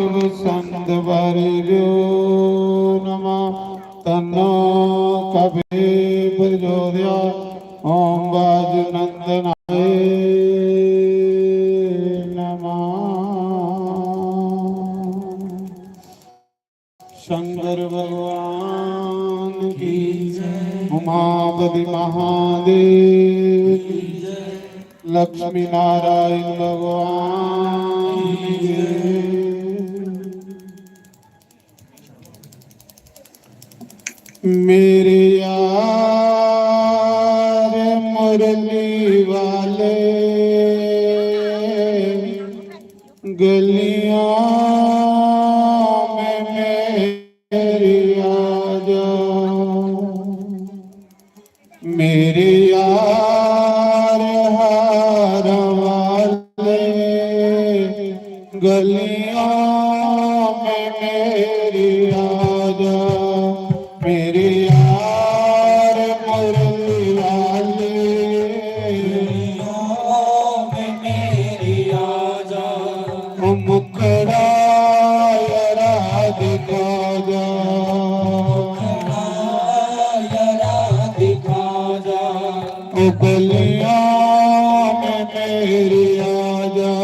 संत जो नमा तन्नो कभी प्रचोदया ओम बाजु नंदनाय नमः। शंकर भगवान की उमापति महादेव की, लक्ष्मी नारायण भगवान की। मेरे यार मुरली वाले गलियों में मेरी आजा, मेरे यार हार वाले गलियों में मेरी आजा, मेरे यार मुरली वाले में मेरी आजा, मुखड़ा यरा दिखा जा, दिखा जा, गलियों में मेरी आजा,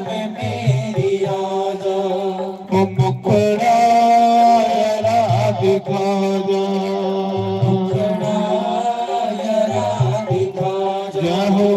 में मेरी आजा, मुखड़ा दिखा जा, दिखा जा हो।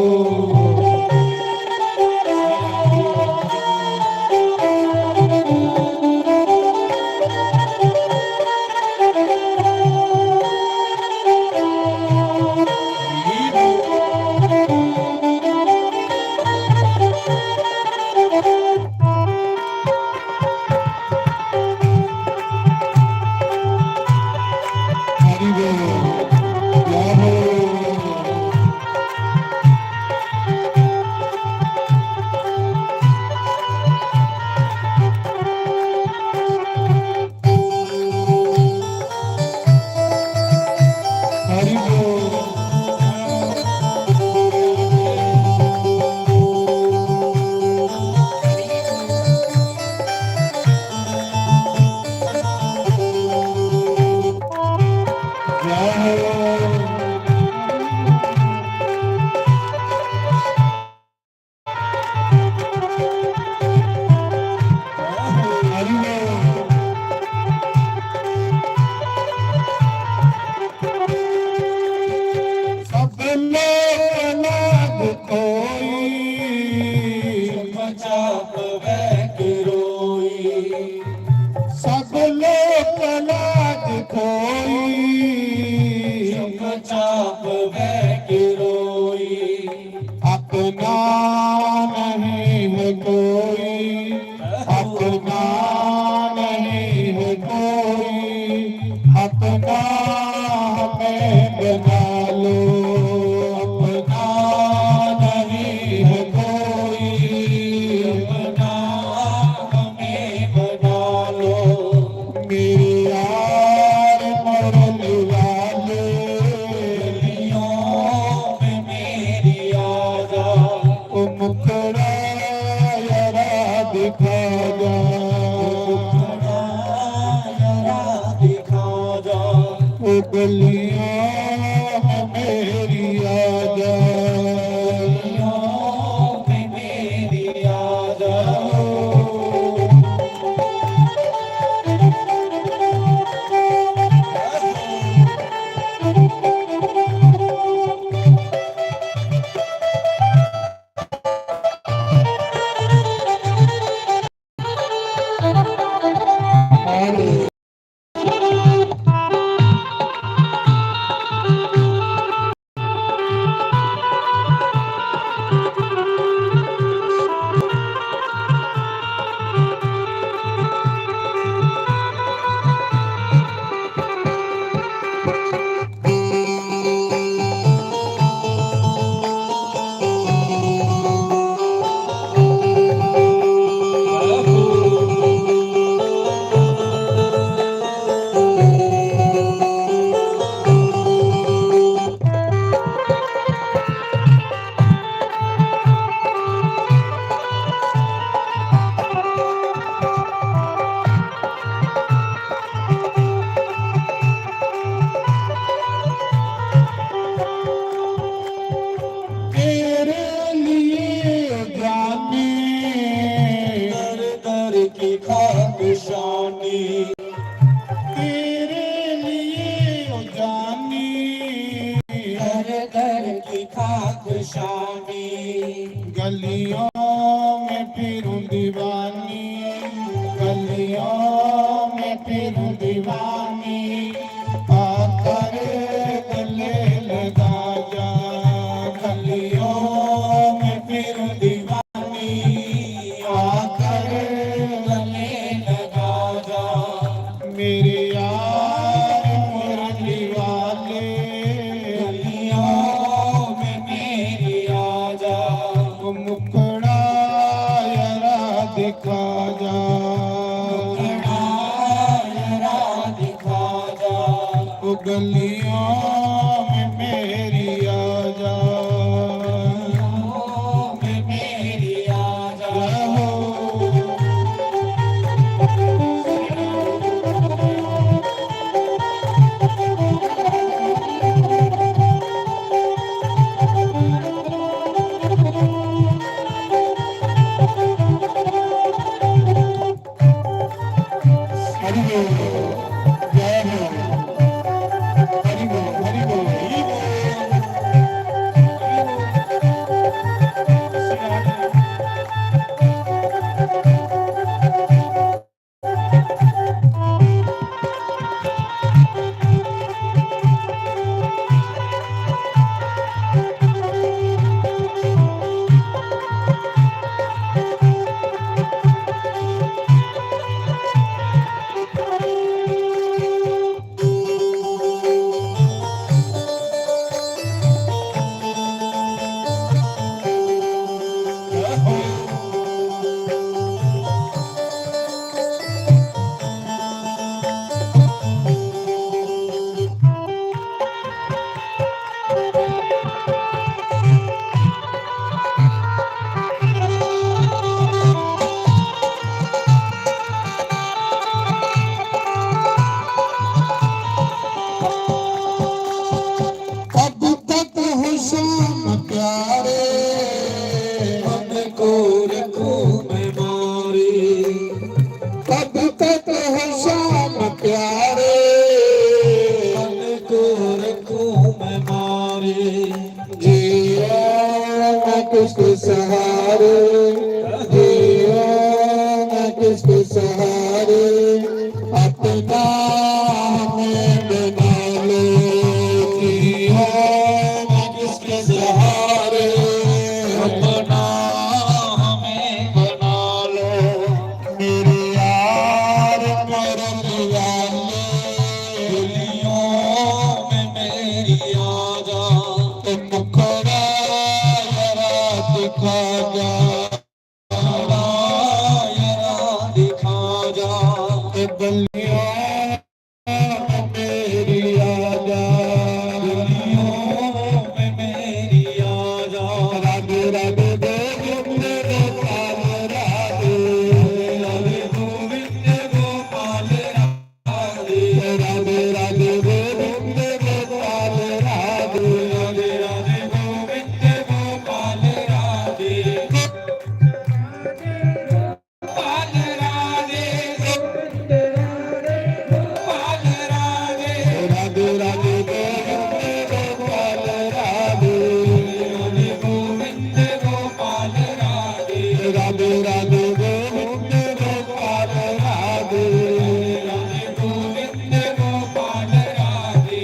अपना नहीं है कोई, अपना नहीं है कोई, अपना हमें बना लो, अपना नहीं है कोई, अपना हमें बना लो, मेरे यार मुरली वाले मुखड़ा यरा दिखा जा, दिखा जा, वो गलियों में मेरी आजा, में मेरी आजा। खाक शानी तेरे लिए ओ जानी घर घर की खाक शानी गलियों में फिरूं दीवानी गलियों में फिरूं दीवानी आकर गले लगा जा गलियों में फिरूं दीवानी आकर गले लगा जा मेरे यार मुरली वाले गलियों में मेरी आजा वो मुखड़ा जरा दिखा जा जरा दिखा जा वो गलियों में मेरी आजा में मेरी आजा रहो हरि बोल जय हो हरि बोल हरि बोल कब तक हो शाम प्यारे हमको रखूं मैं मारे कब तक हो शाम प्यारे हमको रखूं मैं मारे जियो मैं किसके सहारे जियो मैं किसके सहारे अपना हमें बना लो जियो मैं किसके सहारे अपना हमें बना लो मेरे यार मरने वाले गलियों में मेरी आजा मुखड़ा जरा दिखा जा जरा दिखा जा गलियों में मेरी आजा गलियों में मेरी आजा राधे राधे गोविंद गोपाल राधे राधे गोविंद गोपाल राधे राधे राधे गोविंद गोपाल राधे राधे राधे गोविंद गोपाल राधे गोपाल राधे गोविंद राधे गोपाल राधे राधे राधे गोविंद गोपाल राधे राधे गोविंद गोपाल राधे राधे राधे गोविंद गोपाल राधे राधे गोविंद गोपाल राधे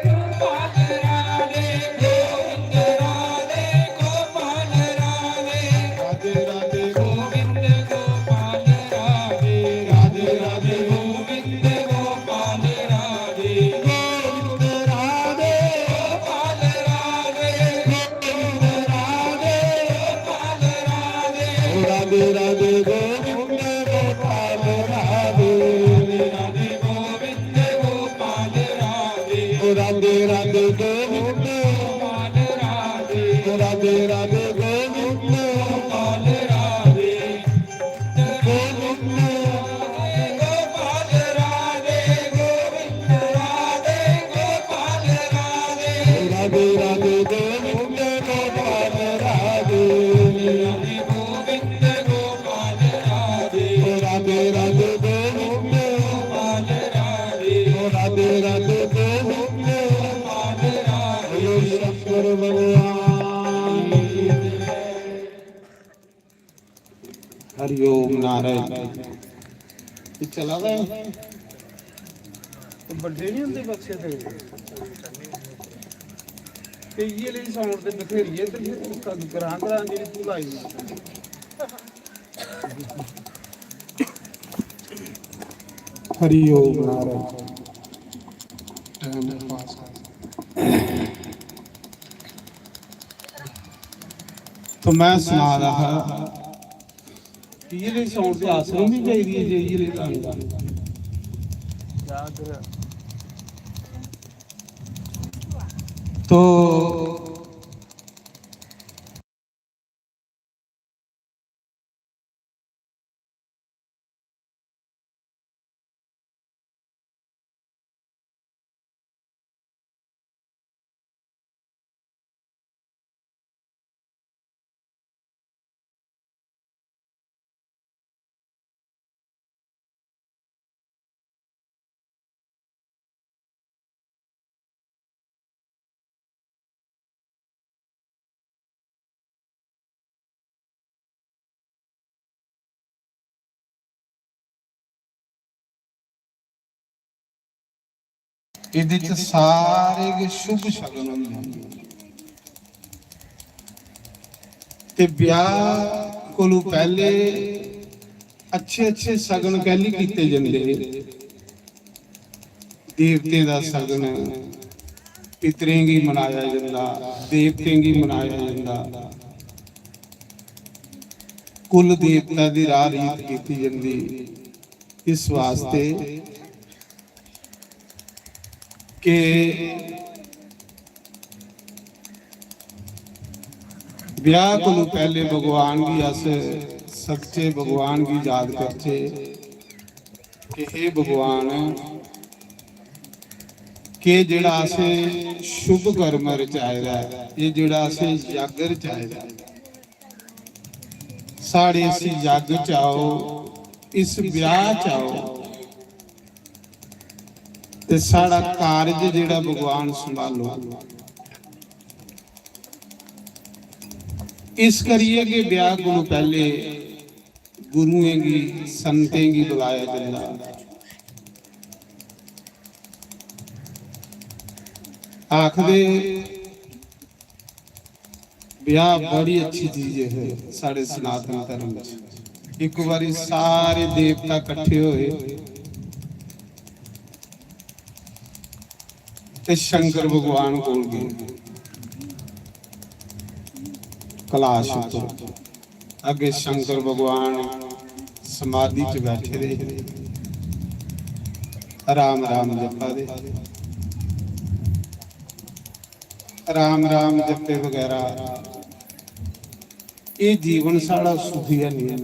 गोपाल राधे गोविंद राधे गोपाल राधे राधे राधे गोविंद गोपाल राधे राधे राधे गोविंद गोपाल राधे गोविंद राधे गोपाल राधे गोविंद राधे गोपाल राधे राधे राधे गोविंद गोपाल राधे राधे गोविंद गोपाल राधे राधे राधे गोविंद गोपाल राधे राधे राधे गोविंद गोपाल राधे गोविंद गोपाल राधे गोविंद राधे गोपाल राधे राधे राधे गोविंद गोपाल राधे राधे गोविंद गोपाल हरिओम नारायण ये चला गया ਤੇ ਵੱਡੇ ਨਹੀਂ ਹੁੰਦੇ ਬਕਸੇ ਤੇ ਕਈਏ ਲਈ ਸੌਣ ਤੇ ਬਥੇਰੀਏ ਤੇ ਫਿਰ ਕਰਾਂ ਜਿਹੜੀ ਤੂੰ ਲਾਈ हरिओम नारायण टाइम पास तो मैं सुना रहा ਇਹ ਲਈ ਸੌਣ ਤੇ ਆਸਰਮ ਵੀ ਚਾਹੀਦੀ ਹੈ ਜੇ ਇਹ ਲਈ ਲਾਂਗਾ ਯਾਦ तो ਇਹਦੇ ਚ ਸਾਰੇ ਸ਼ੁਭ ਸ਼ਗਨ ਹੁੰਦੇ ਤੇ ਵਿਆਹ ਕੋਲੋਂ ਪਹਿਲੇ ਅੱਛੇ ਅੱਛੇ ਸ਼ਗਨ ਕਹਿਲੀ ਕੀਤੇ ਜਾਂਦੇ ਦੇਵਤੇ ਦਾ ਸ਼ਗਨ ਪਿਤਰੇਂਗੀ ਮਨਾਇਆ ਜਾਂਦਾ ਦੇਵਤੇਂਗੀ ਮਨਾਇਆ ਜਾਂਦਾ ਕੁਲ ਦੇਵਤਾ ਦੀ ਰਾਹ ਰੀਤ ਕੀਤੀ ਜਾਂਦੀ ਇਸ ਵਾਸਤੇ कि ब्याह को पहले भगवान की अस सच्चे भगवान की याद करते कि हे भगवान के जेड़ा असे शुभ कर्म रचाएदा ये जेड़ा असे यज्ञ रचाएदा साढ़े इस यज्ञ चाओ इस ब्याह चाओ ते साड़ा कारज जेड़ा भगवान संभालो इस करिए कि ब्याह को पहले गुरुएं की संतें की बुलाया जाता आखदे ब्याह बड़ी अच्छी चीज है साढ़े सनातन धर्म में एक बारी सारे देवता इकट्ठे होए ते शंकर भगवान कोल गए कैलाश उपर अगे शंकर भगवान समाधि च बैठे रहे राम राम जपा दे राम राम जपे वगैरह ये जीवन साड़ा सुखी नहीं है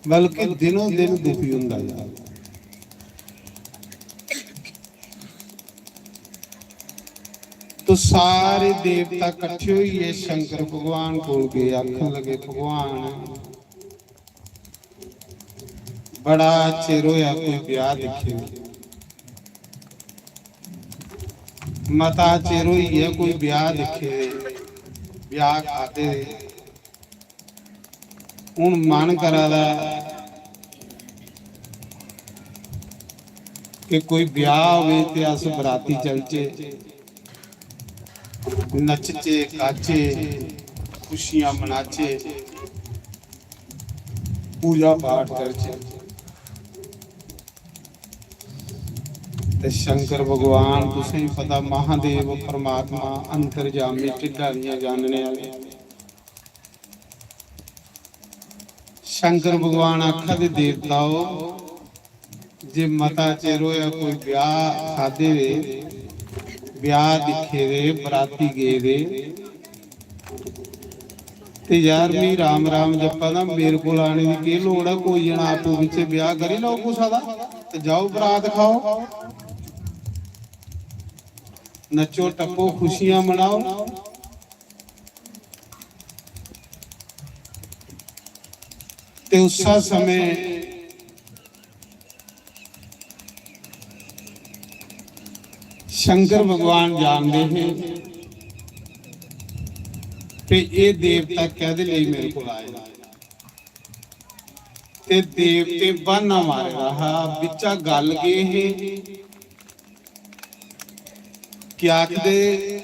बल्कि दिनों दिन दुखी होंदा जा तो सारे देवता इकट्ठे हुए शंकर भगवान को गए आखन लगे भगवान बड़ा चिर होया कोई ब्याह दिखे मता चिर होई है कोई ब्याह दिखे ब्याह खाते हुण मन करादा कि कोई ब्याह होवे ते अस बराती चलचे नचचे गाचे खुशियां मनाचे पूजा पाठ करचे ते शंकर भगवान तुसें ही पता महादेव परमात्मा अंतर्जामी ढिड्डारियां जानने वाले शंकर भगवान आखा दे देवताओ जे मता चिर होया कोई ब्याह खादे वे ब्याह दिखे रे बराती गए रे ते यार मी राम राम जपा ना मेरे को आने की की लोड़ है कोई जना आपू विच ब्याह करी लो कुछ दा ते जाओ बरात खाओ नचो टपो खुशियां मनाओ ते उस समय शंकर भगवान जानते हैं कि ये देवता कहदे लई मेरे को आए ਤੇ ਦੇਵਤੇ ਬਾਨਾ ਮਾਰ ਰਹਾ ਵਿੱਚਾ ਗੱਲ ਇਹ ਕਿ ਆਖਦੇ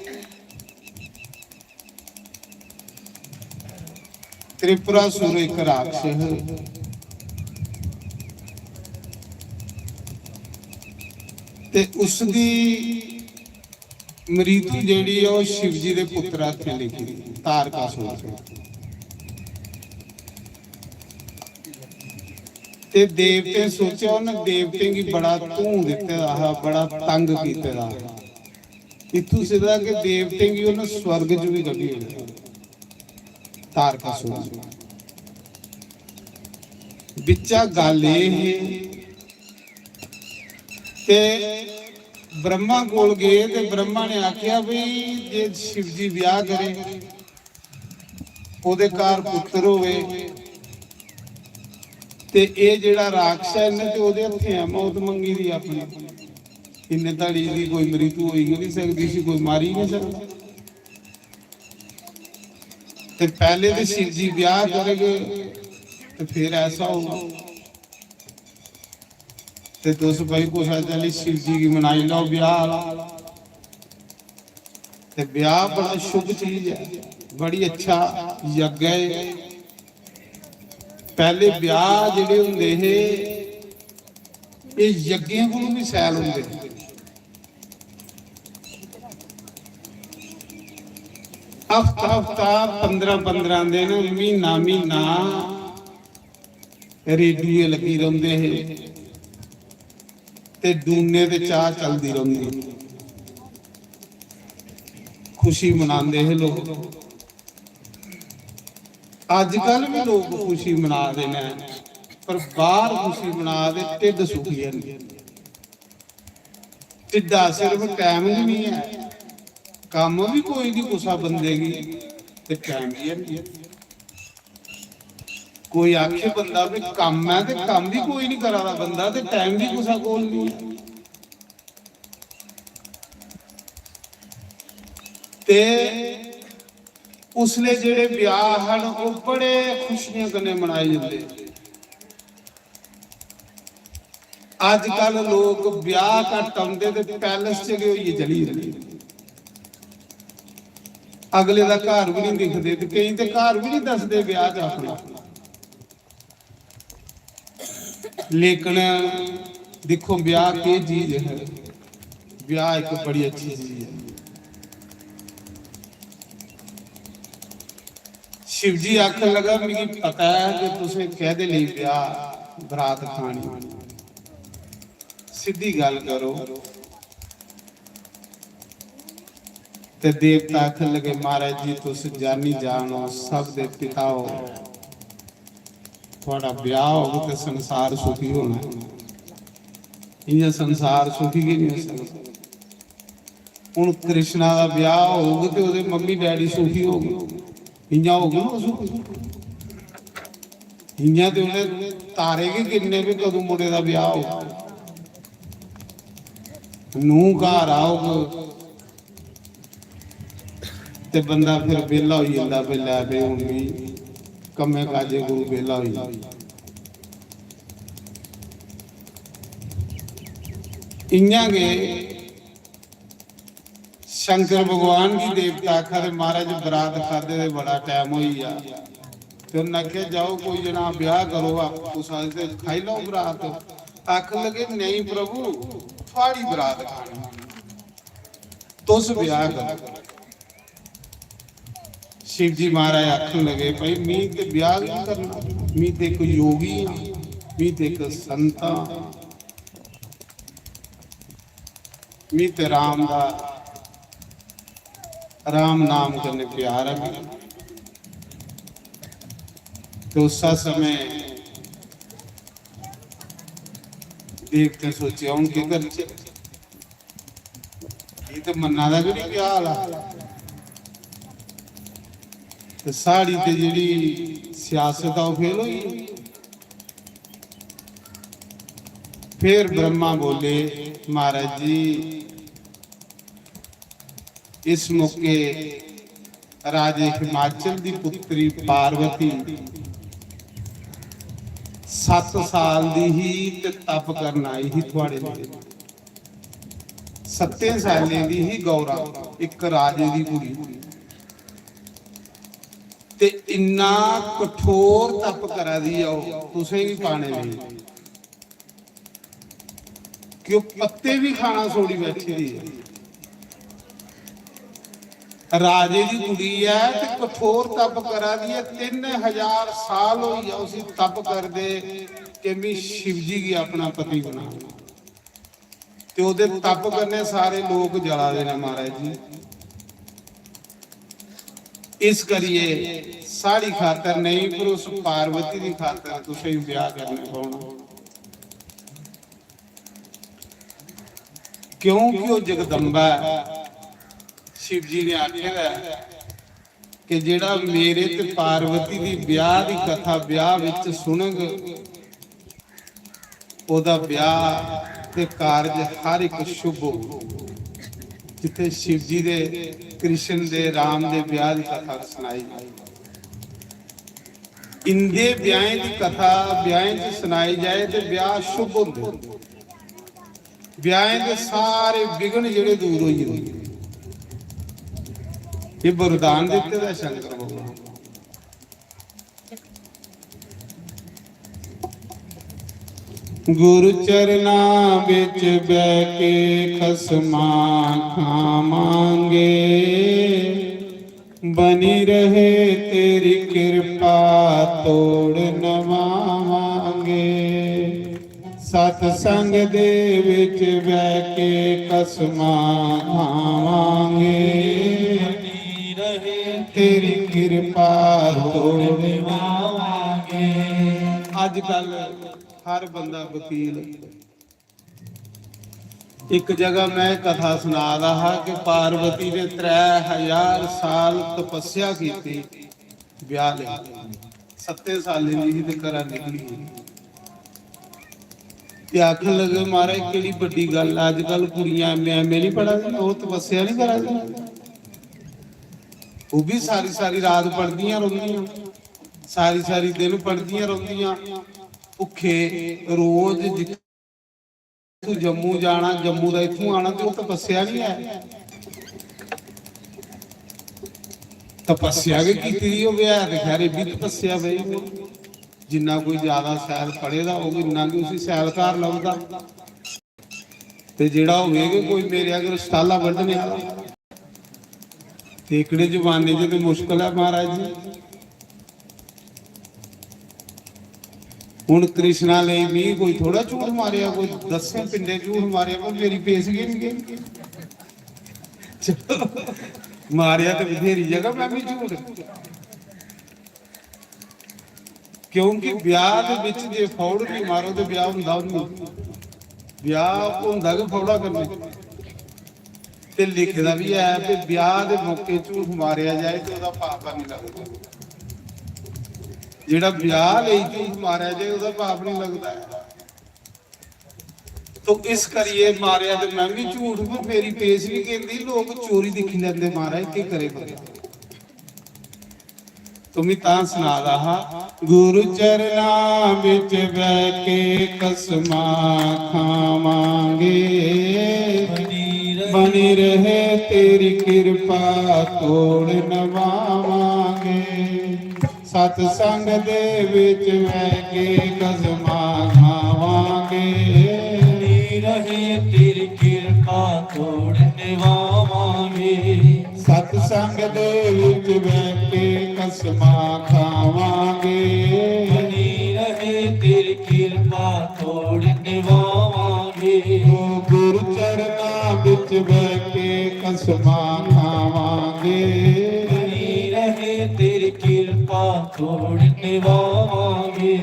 ਤ੍ਰਿਪੁਰਾਸੁਰ ਇੱਕ ਰਾਖਸ਼ ਤੇ ਉਸ ਦੀ ਮ੍ਰਿਤੂ ਜਿਹੜੀ ਉਹ ਸ਼ਿਵ ਜੀ ਦੇ ਪੁੱਤਰਾਂ ਤੇ ਲਿਖੀ ਤਾਰਕਾਸੁਰ ਤੇ ਦੇਵਤੇ ਸੋਚਿਆ ਉਹਨੇ ਦੇਵਤੇ ਕੀ ਬੜਾ ਧੂੰ ਦਿੱਤੇ ਦਾ ਬੜਾ ਤੰਗ ਕੀਤੇ ਦਾ ਇਥੋਂ ਸਿੱਧਾ ਕਿ ਦੇਵਤੇ ਕੀ ਉਹਨੇ ਸਵਰਗ ਚ ਵੀ ਕੱਢੀ ਹੋਈ ਤਾਰਕਾਸੁਰ ਵਿੱਚਾ ਗੱਲ ਇਹ ਤੇ ਬ੍ਰਹਮਾ ਕੋਲ ਗਏ ਤੇ ਬ੍ਰਹਮਾ ਨੇ ਆਖਿਆ ਵੀ ਜੇ ਸ਼ਿਵ ਜੀ ਵਿਆਹ ਕਰੇ ਉਹਦੇ ਘਰ ਪੁੱਤਰ ਹੋਵੇ ਤੇ ਇਹ ਜਿਹੜਾ ਰਾਖਸ਼ ਹੈ ਇਹਨੇ ਤੇ ਉਹਦੇ ਹੱਥੇ ਆ ਮੌਤ ਮੰਗੀ ਦੀ ਆਪਣੀ ਇੰਨੇ ਧੜੀ ਦੀ ਕੋਈ ਮ੍ਰਿਤੂ ਹੋਈ ਨਹੀਂ ਸਕਦੀ ਸੀ ਕੋਈ ਮਾਰੀ ਨਹੀਂ ਸਕਦਾ ਤੇ ਪਹਿਲੇ ਤੇ ਸ਼ਿਵ ਜੀ ਵਿਆਹ ਕਰੇਗੇ ਤੇ ਫਿਰ ਐਸਾ ਹੋਊਗਾ ਤੇ ਦੋਸ ਭਾਈ ਕੋ ਚਲੀ शिव जी की मनाई लो ब्याह ते ब्याह बड़ा शुभ चीज है बड़ी अच्छा यज्ञ है पहले ब्याह जेडे हुंदे हे ये यज्ञां कोलों भी सैल हुंदे हफ्ता हफ्ता 15 दिन महीना रेडियो लगी रहंदे हे ते डूने ते चाह चलती रही खुशी मनाते हैं लोग अजकल भी लोग खुशी मना रहे हैं पर बाहर खुशी मना दे ढिड सुखी है ढिडा सिर्फ टाइम भी नहीं है काम भी कोई नहीं गुस्सा बंदे की ते टाइम भी है कोई आखे बंदा भी काम है ते काम भी कोई नहीं करा रहा बंदा ते टाइम भी कुछ कोल नहीं ते उसले जेड़े ब्याह हन वो बड़े खुशियां कन्ने मनाए जाते आजकल लोग ब्याह घट आउंदे ते पैलेस च गए होइए चली जांदे अगले दा घर भी नहीं दिखदे ते कई ते घर भी नहीं दसदे ब्याह च अपना लेकिन देखो ब्याह की चीज है ब्याह एक बड़ी अच्छी चीज है शिव जी आखन लगा मुझे पता है कि तुसे कहदे लिए ब्याह बरात खानी सीधी गल करो ते देवता आखन लगे महाराज जी तुस जानी जानो सब दे पिता हो थोड़ा ब्याह हो तो संसार सुखी होना इं संसार सुखी की नहीं हो सकता हुण कृष्णा का ब्याह होगा तो उसके मम्मी डैडी सुखी हो गए इं होगा इं तो उन्हें तारे के किन्ने भी कदों मुंडे का ब्याह हो नूह घर आओगे ते बंदा फिर वेला हो जाता भी लै पे हुण भी कम्मे काजे को वेला हो इं गए शंकर भगवान की देवता आखा महाराज बरात खादे दे बड़ा टाइम हो गया तो उन्हें आख्या जाओ कोई जना ब्याह करो आप खाई लो बरात आख लगे नहीं प्रभु थोड़ी बरात खानी तुस ब्याह करो शिव जी महाराज आखन लगे भाई मी ते ब्याह नहीं करना मी ते एक योगी हाँ मी ते एक संत हाँ मी ते राम दा राम नाम करने प्यार है तो उस समय देखते सोचे उनके घर ये तो मन्ना दा भी नहीं ब्याह वाला ते साड़ी ते जिहड़ी सियासत आ फेल हुई फिर ब्रह्मा बोले महाराज जी इस मौके राजे हिमाचल की पुत्री पार्वती 7 ਸਾਲ ਦੀ ਹੀ ਤੇ ਤਪ ਕਰਨ ਆਈ ਸੀ ਤੁਹਾਡੇ ਨੇੜੇ। 7 ਸਾਲਾਂ ਦੀ ਹੀ ਗੌਰਾ, ਇੱਕ ਰਾਜੇ ਦੀ ਕੁੜੀ, ਤੇ ਇੰਨਾ ਕਠੋਰ ਤਪ ਕਰਾ ਦੀ ਆਓ ਤੁਸੀਂ ਵੀ ਪਾਣੇ ਨਹੀਂ ਕਿ ਉਹ ਪੱਤੇ ਵੀ ਖਾਣਾ ਛੋੜੀ ਬੈਠੀ ਦੀ ਹੈ। ਰਾਜੇ ਦੀ ਕੁੜੀ ਹੈ ਤੇ ਕਠੋਰ ਤਪ ਕਰਾ ਦੀ ਹੈ। 3000 ਸਾਲ ਹੋਈ ਆ ਉਸੇ ਤਪ ਕਰਦੇ ਕਿ ਮੈਂ शिव जी की अपना पति बना ਤੇ ਉਹਦੇ ਤਪ ਕਰਨੇ ਸਾਰੇ ਲੋਕ ਜਲਾ ਦੇਣਾ ਮਹਾਰਾਜ ਜੀ। ਇਸ ਕਰੀਏ ਸਾੜੀ ਖਾਤਰ ਨਹੀਂ ਪਰ ਉਸ ਪਾਰਵਤੀ ਦੀ ਖਾਤਰ ਤੁਸੀਂ ਵਿਆਹ ਕਰਨਾ ਪਾਉਣਾ, ਕਿਉਂਕਿ ਉਹ ਜਗਦੰਬਾ शिव जी ने आख्या कि जेड़ा मेरे ते पार्वती दी ब्याह दी कथा ब्याह विच सुनग ओदा ब्याह ते कारज हर एक शुभ हो। जिथे शिव जी दे कृष्ण दे राम दे ब्याह दी कथा सुनाई, इंदे ब्याह दी कथा ब्याह च सुनाई जाए ते ब्याह शुभ होंदे, ब्याह दे सारे विघ्न जेड़े दूर हो जांदे। ये वरदान देते दा शंकर भगवान। गुरु चरना बिच बैठ के खसमा खावांगे, बनी रहे तेरी कृपा तोड़ नवावांगे। सतसंग दे विच बैठ के खसमा खावांगे, तेरी कृपा तोड़ नवावांगे। अजकल हर बंदा वकील। एक जगह मैं कथा सुना रहा कि पार्वती ने 3000 साल तपस्या की थी ब्याह ले। 7 साल की करा निकली ते आखन लगे महाराज केड़ी बड़ी गल। अजकल कुड़ियां मैं नहीं पढ़ा वो तपस्या नहीं करा, वो भी सारी सारी रात पढ़दियां रोंदियां, सारी सारी दिन पढ़दियां रोंदियां भुखे। रोज जिथे जम्मू जाना, जम्मू का इथों आना, तो तपस्या नहीं है। तपस्या भी की खैर भी तपस्या बई। जिन्ना कोई ज्यादा सैल पढ़ेगा वो इन्ना कि उसी सैलकार लभदा, ते जेड़ा होवे कोई मेरे अगर स्टाला वड्ढने वाला एकड़े जमाने च मुश्किल है महाराज जी। हुण कृष्णा लई भी कोई थोड़ा झूठ मारिया, कोई 10 पिंडे झूठ मारिया, पर मेरी पेशगी नहीं गई। मारिया तो बथेरी जगह मैं भी झूठ, क्योंकि ब्याह दे विच जे फौड़ नहीं मारो तो ब्याह हुंदा नहीं। ब्याह हुंदा कि फौड़ा करने ते लिखदा भी है कि ब्याह दे मौके झूठ मारिया जाए तो उसदा पाप नहीं लगदा। जेड़ा ब्याह लई झूठ मारिया जाए उसदा पाप नहीं लगदा। तो इस करिए मारिया तो मैं भी झूठ, पर मेरी पेश भी कहती लोग चोरी दिखी लैंदे। महाराज की करे तुम्हें तां सुना रहा। गुरु चरना विच बैठ के कसमा खावांगे, बनी रहे तेरी कृपा तोड़ नवावांगे। सतसंग दे विच बैठ के कसमा खावांगे, बनी रहे तेरी कृपा तोड़ नवावांगे। सतसंग दे विच बैठ के कसमा खावांगे, बनी रहे तेरी कृपा तोड़ नवावांगे। गुरु चरना विच बैठ के कसमा खावांगे, बनी रहे तेरी कृपा तोड़ नवावांगे।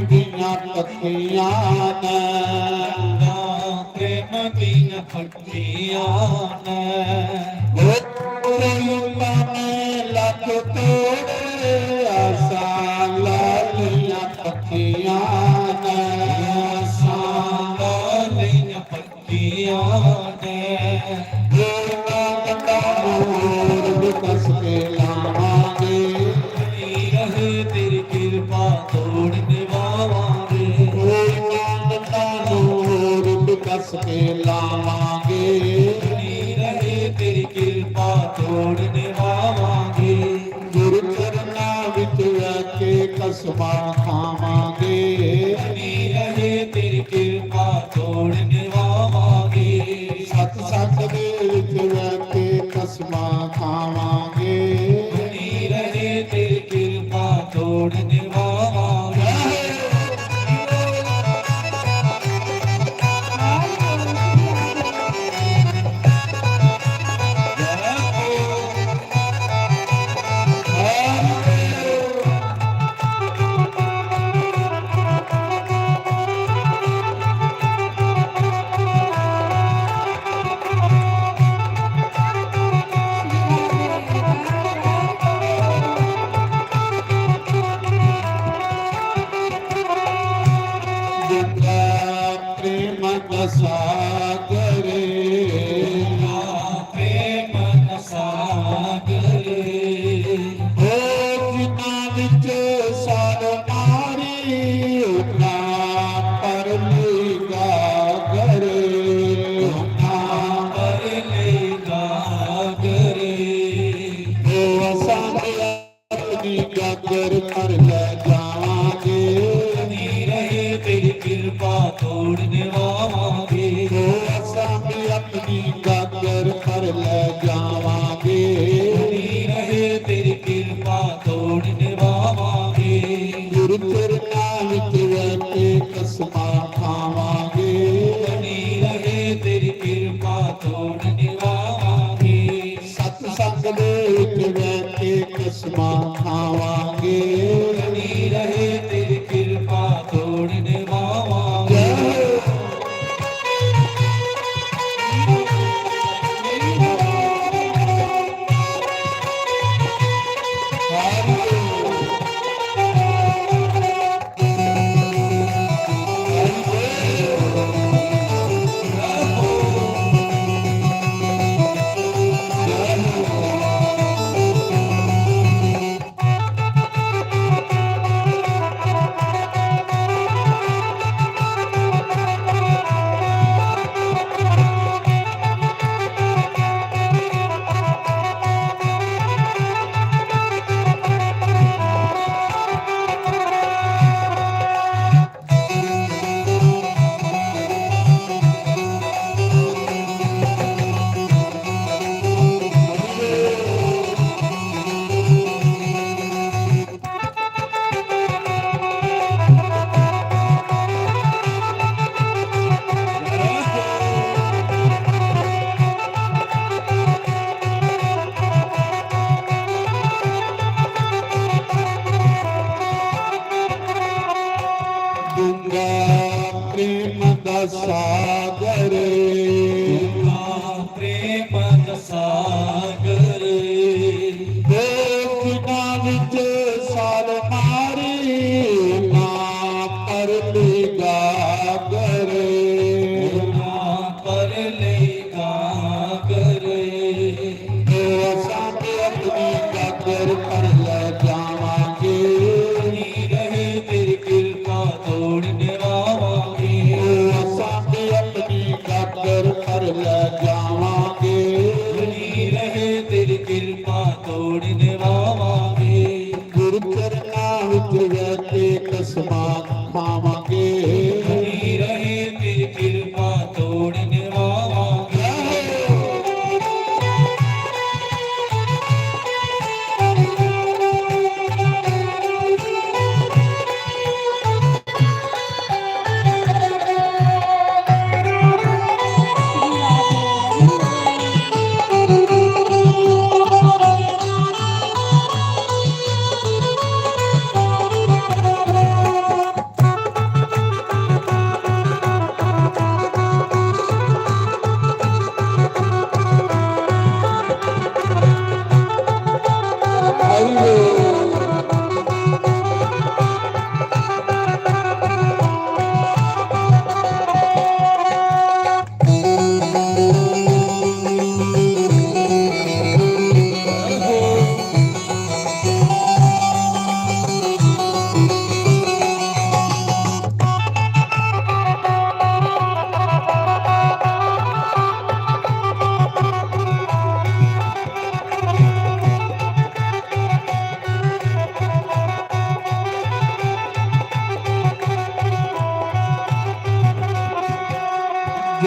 ਦੀਆਂ ਪੱਖੀਆਂ ਨੇ ਪ੍ਰੇਮ ਦੀਆਂ ਪੱਖੀਆਂ ਨੇ ਪਾਵੇਂ ਲੱਖ ਤੋੜੇ ਆਸਾਂ ਲਾਲੀਆਂ ਪੱਖੀਆਂ ਨੇ ਸਾਲੀਆਂ ਪੱਖੀਆਂ ਨੇ ਕਸ ਕੇ ਲਾਵਾਂਗੇ ਰਹੇ ਤੇਰੀ ਕਿਰਪਾ ਤੋੜ ਨਿਵਾਵਾਂਗੇ ਕੋਈ ਮੰਗਤਾ ਨੂਰ ਕਸ ਕੇ ਲਾਵਾਂਗੇ ਰਹੇ ਤੇਰੀ ਕਿਰਪਾ ਤੋੜ ਨਿਵਾਵਾਂਗੇ ਗੁਰੂ ਚਰਨਾਂ ਵਿੱਚ ਰਹਿ ਕੇ ਕਸਮਾਂ ਖਾਵਾਂਗੇ ਰਹੇ ਤੇਰੀ ਕਿਰਪਾ ਤੋੜ ਨਿਵਾਵਾਂਗੇ ਸਤਸੰਗ ਦੇ ਵਿੱਚ ਰਹਿ ਕੇ ਕਸਮਾਂ ਖਾਵਾਂਗੇ ਰਹੇ ਤੇਰੀ ਕਿਰਪਾ ਤੋੜ ਨਿਵਾਵਾਂਗੇ ਪ੍ਰੇਮ ਸਾਗਰੇ ਪ੍ਰੇਮ ਸਾਗਰੇ ਹੋ ਜਿਨ੍ਹਾਂ ਵਿੱਚ ਸਰ ਮਾਰੀ ਉਨਾ ਪਰਲੀ ਗਾਗਰੇ ਪਰਲੇ ਗਾਗਰੇ ਹੋ ਅਸਾਂ ਆਪਣੀ ਗਾਗਰ ਪਰ ਲੈ ਜਾਵਾਂਗੇ ਰਹੇ ਤੇਰੀ ਕਿਰਪਾ ਤੋੜ ਨਿਵਾਵਾਂਗੇ ਹੋ ਅਸਾਂ ਵੀ ਆਪਣੀ ਗਾਗਰ ਪਰ ਲੈ ਜਾਵਾਂਗੇ ਰਹੇ ਤੇਰੀ ਕਿਰਪਾ ਤੋੜ ਨਿਵਾਵਾਂਗੇ ਗੁਰੂ ਚਰਨਾਂ ਵਿੱਚ ਰਹਿ ਕੇ ਕਸਮਾਂ ਖਾਵਾਂਗੇ ਰਹੇ ਤੇਰੀ ਕਿਰਪਾ ਤੋੜ ਨਿਵਾਵਾਂਗੇ ਸਤਸੰਗ ਦੇ ਵਿੱਚ ਰਹਿ ਕੇ ਕਸਮਾਂ ਖਾਵਾਂਗੇ ਰਹੇ ਤੇਰੀ ਕਿਰਪਾ ਤੋੜ ਨਿਵਾਵਾਂਗੇ ਡੂੰਘਾ ਪ੍ਰੇਮ ਦਾ ਸਾਗਰ ਪ੍ਰੇਮ ਸਾਗਰ ਜਿਨ੍ਹਾਂ ਵਿੱਚ ਸਾਲ ਮਾਰੀ ਨਾ ਪਰਲੀ ਗਾਗਰ ਪਰਲੇ ਗਾਗਰ ਅਸਾਂ ਵੀ ਆਪਣੀ ਗਾਗਰ ਪਰ ਲੈ ਜਾਵਾਂਗੇ ਰਹੇ ਤੇਰੀ ਕਿਰਪਾ ਤੋੜ ਨਿਵਾਵਾਂਗੇ ਅਸਾਂ ਵੀ ਆਪਣੀ ਗਾਗਰ ਪਰ ਲੈ ਜਾਵਾਂਗੇ ਰਹੇ ਤੇਰੀ ਕਿਰਪਾ ਤੋੜ ਨਿਵਾਵਾਂਗੇ ਗੁਰੂ ਚਰਨਾਂ ਵਿੱਚ ਰਹਿ ਕੇ ਕਸਮਾਂ ਖਾਵਾਂਗੇ ਰਹੇ ਤੇਰੀ ਕਿਰਪਾ ਤੋੜ ਨਿਵਾਵਾਂਗੇ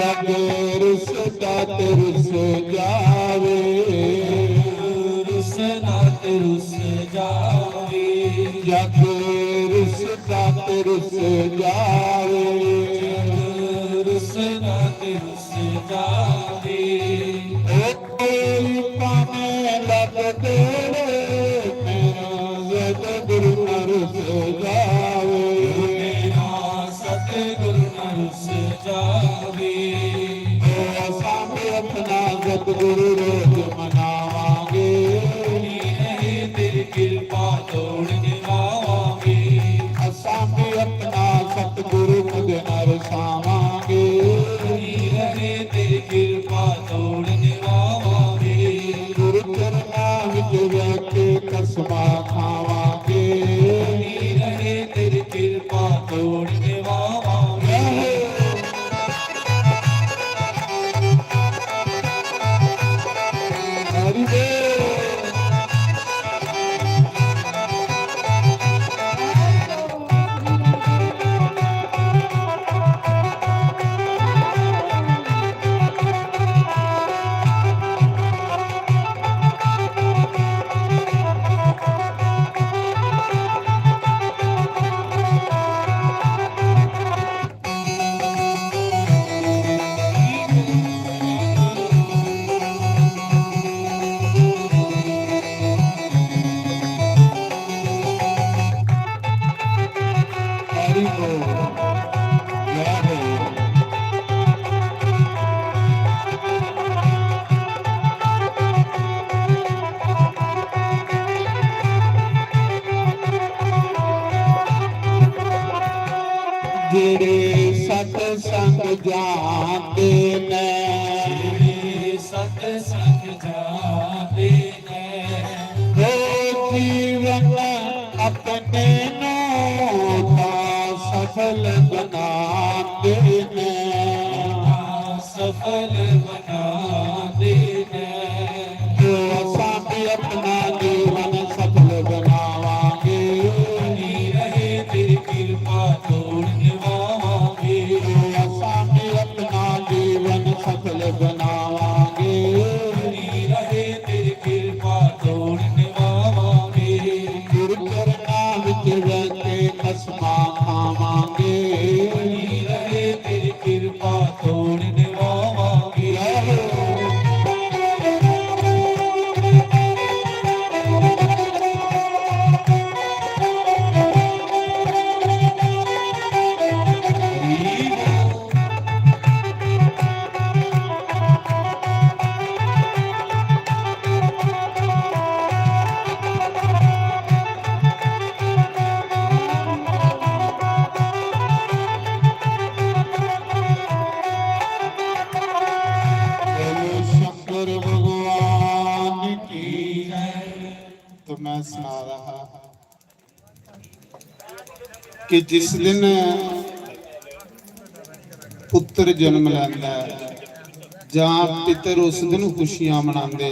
ਜਗ ਰੁਸਦਾ ਤੇ ਰੁਸ ਜਾਵੇ ਰੁਸਨਾ ਤੇ ਰੁਸ ਜਾਵੇ ਜਗ ਰੁਸਦਾ ਤੇ ਰੁਸ ਜਾਵੇ ਰੁਸਨਾ ਤੇ ਰੁਸ ਜਾਵੇ ਕੋਈ ਪਾਵੇਂ ਲੱਗ ਤੇਰੇ ਮੇਰਾ ਸਤਿਗੁਰੂ ਨਾ ਰੁਸ ਜਾਵੇ ਮੇਰਾ ਸਤਿਗੁਰ ਨਾ ਰੁਸ ਜਾਵੇ ਸਾਮੇ ਆਪਣਾ ਸਤਿਗੁਰੂ ਰੋਜ਼ ਮਨਾਵਾਂਗੇ ਰਹੇ ਤੇਰੀ ਕਿਰਪਾ ਤੋੜ ਨਿਵਾਵਾਂਗੇ ਸਾਮੇ ਆਪਣਾ ਸਤਿਗੁਰੂ ਮੁਦੇ ਨਾਲ ਸਾਵਾਂਗੇ ਰਹੇ ਤੇਰੀ ਕਿਰਪਾ ਤੋੜ ਨਿਵਾਵਾਂਗੇ ਗੁਰੂ ਚਰਨਾਂ ਵਿੱਚ ਬੈਠ ਕੇ ਕਸਮਾਂ ਖਾਵਾਂਗੇ ਰਹੇ ਤੇਰੀ ਕਿਰਪਾ ਤੋੜ ਨਿਵਾਵਾਂਗੇ ਹਰੀ ਦੇ ਹਰੀ ਬੋਲ ਜੈ ਹੋ ਜਿਹੜੇ ਸਤ ਸੰਗ ਜਾਣਦੇ ਨੇ ਜਿਹੜੇ ਸਤ ਸੰਗ ਜਾਦੇ ਨੇ ਉਹ ਜੀਵਨ ਆਪਣੇ ਨੂੰ ਤਾਂ ਸਫਲ ਬਣਾਉਂਦੇ ਨੇ ਸਫਲ ਬਣਾਦੇ ਨੇ ਜੋ ਅਸਾਂ ਵੀ ਆਪਣਾ ਜੀਵਨ ਸਫਲ ਬਣਾਵਾਂਗੇ ਰਹੇ ਤੇਰੀ ਕਿਰਪਾ ਤੋੜ ਨਿਵਾਵਾਂਗੇ ਅਸਾਂ ਵੀ ਆਪਣਾ ਜੀਵਨ ਸਫਲ ਬਣਾਵਾਂਗੇ ਰਹੇ ਤੇਰੀ ਕਿਰਪਾ ਤੋੜ ਨਿਵਾਵਾਂਗੇ ਗੁਰੂ ਚਰਨਾਂ ਵਿੱਚ ਰਹਿ ਕੇ ਕਸਮਾਂ ਖਾਵਾਂਗੇ ਰਹੇ ਤੇਰੀ ਕਿਰਪਾ ਤੋੜ ਨਿਵਾਵਾਂਗੇ बोलो शंकर भगवान की तो मैं सुना रहा कि जिस दिन पुत्र जन्म लैंदा है ਜਾਂ ਪਿਤਰ ਉਸ ਦਿਨ ਖੁਸ਼ੀਆਂ ਮਨਾਉਂਦੇ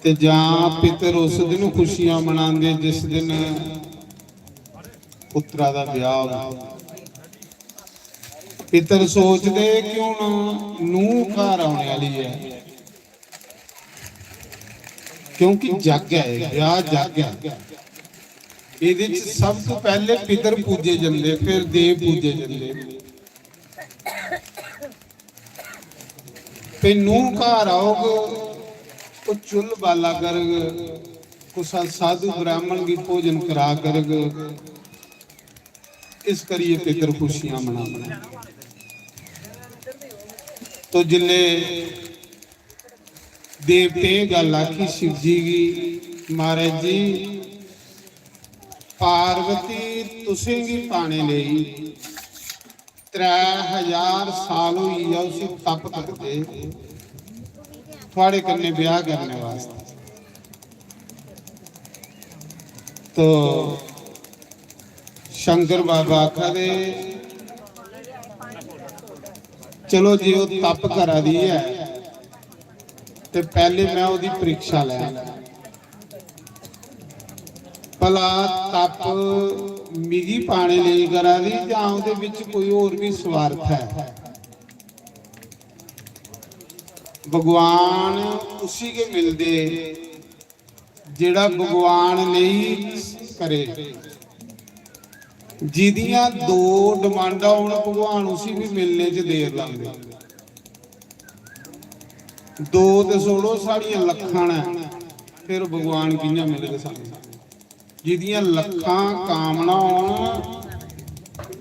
ਤੇ ਜਾਂ ਪਿਤਰ ਉਸ ਦਿਨ ਖੁਸ਼ੀਆਂ ਮਨਾਉਂਦੇ ਜਿਸ ਦਿਨ ਪੁੱਤਰਾ ਦਾ ਵਿਆਹ ਹੁੰਦਾ। ਪਿਤਰ ਸੋਚਦੇ ਕਿਉਂ ਨਾ ਨੂੰਹ ਘਰ ਆਉਣ ਵਾਲੀ ਹੈ, ਕਿਉਂਕਿ ਜੱਗ ਹੈ, ਵਿਆਹ ਜੱਗ ਹੈ। ਇਹਦੇ ਚ ਸਭ ਤੋਂ ਪਹਿਲੇ ਪਿਤਰ ਪੂਜੇ ਜਾਂਦੇ, ਫਿਰ ਦੇਵ ਪੂਜੇ ਜਾਂਦੇ। ਤੇ ਨੂੰਹ ਘਰ आओगे तो चुल बाला करग, कुछ साधु ब्राह्मण की भोजन करा करग, इस करिए पितर खुशियां मना। तो जिले देवते गल आखी शिव जी की, महाराज जी पार्वती तुसें भी पाने लई 3000 साल हुई है उसी तप करते थोड़े कन्ने ब्याह करने वास्ते। तो शंकर बाबा आखदे चलो जी वो तप करा दी है ते पहले मैं ओदी परीक्षा लै, ਭਲਾ ਤਪ ਮਿਗੀ ਪਾਣੇ ਲਈ ਕਰਾ ਦੀ ਜਾਂ ਉਹਦੇ ਵਿੱਚ ਕੋਈ ਹੋਰ ਵੀ ਸਵਾਰਥ ਹੈ। ਭਗਵਾਨ ਉਸੇ ਕੇ ਮਿਲਦੇ ਜਿਹੜਾ ਭਗਵਾਨ ਲਈ ਕਰੇ। ਜਿਹਦੀਆਂ ਦੋ ਡਿਮਾਂਡਾਂ ਹੋਣ ਭਗਵਾਨ ਉਸੇ ਵੀ ਮਿਲਣੇ 'ਚ ਦੇਰ ਲਾਉਂਦੇ। ਦੋ ਤੇ ਛੋੜੋ ਸਾਡੀਆਂ ਲੱਖਾਂ ਨੇ, ਫਿਰ ਭਗਵਾਨ ਕਿੰਨਾ ਮਿਲੇਗਾ ਸਾਨੂੰ। ਜਿਹਦੀਆਂ ਲੱਖਾਂ ਕਾਮਨਾ ਹੋਣ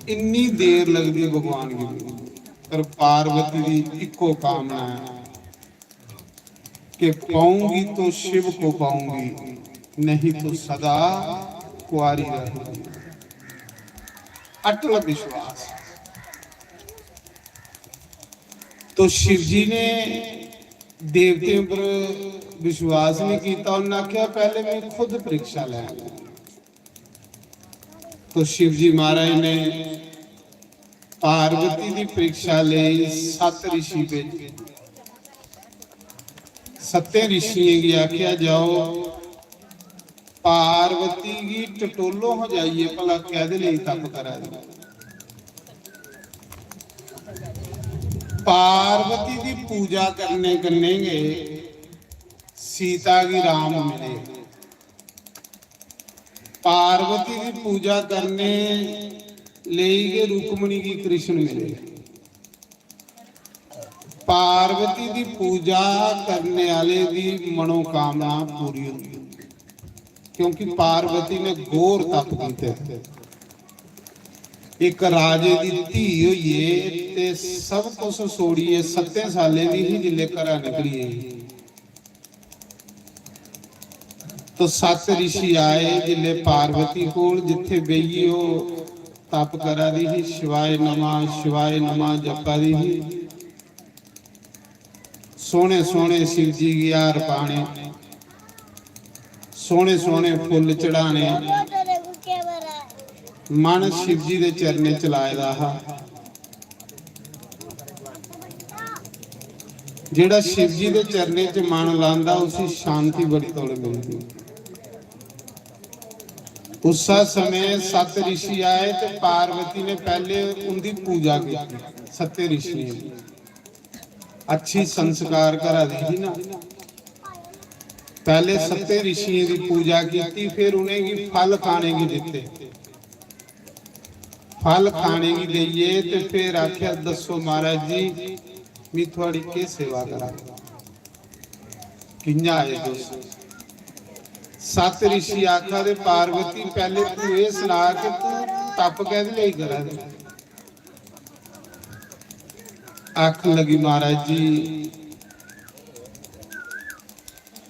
ਇੰਨੀ ਦੇਰ ਲੱਗਦੀ ਭਗਵਾਨ ਦੀ। ਪਰ ਪਾर्वती ਦੀ ਇੱਕੋ ਕਾਮਨਾ ਹੈ कि पाऊंगी तो शिव को पाऊंगी, नहीं तो सदा कुआरी रहेगी। अटल विश्वास। तो शिव जी ने देवतियों पर विश्वास नहीं किया। उन्होंने आख्या पहले मैं खुद परीक्षा लै। तो शिव जी महाराज ने पार्वती की परीक्षा ले 7 ऋषि भेजे। 7 ऋषियों की आख्या जाओ पार्वती की टटोलो हो जाइए, भला कहदे लिए तप करा दे। पार्वती की पूजा करने करेंगे सीता की राम मिले। पार्वती की पूजा करने लेके रुक्मणी की कृष्ण मिले। पार्वती की पूजा करने वाले की मनोकामना पूरी होती, क्योंकि पार्वती ने घोर तप किए। एक राजे की धी हुई ते सब कुछ छोड़िए 7 साले की ही जिले घरा निकली। तो 7 ऋषि आए जिले पार्वती कोल, जिथे बेई हो तप करा दी ही, शिवाय नमः जपा दी ही। सोने सोने शिव जी की हार पाने, सोने सोने फुल चढ़ाने, मन शिव जी के चरने चलाएगा। जेड़ा शिव जी के चरने च मन लांदा उसी शांति बड़ी तौड़ मिलती। उस समय 7 ऋषि आए तो पार्वती ने पहले उनकी पूजा की। 7 ऋषि अच्छी संस्कार करा दी ना। पहले 7 ऋषियों की पूजा की, फिर उन्हें की फल खाने की दिते। फल खाने की दईए तो फिर आख्या दसो महाराज जी मैं थोड़ी के सेवा करा। किंजा आए दोस्तों 7 ऋषि आखा दे पार्वती पहले तू ये सुना के तू तप कहदे लिए करा दे। आख लगी महाराज जी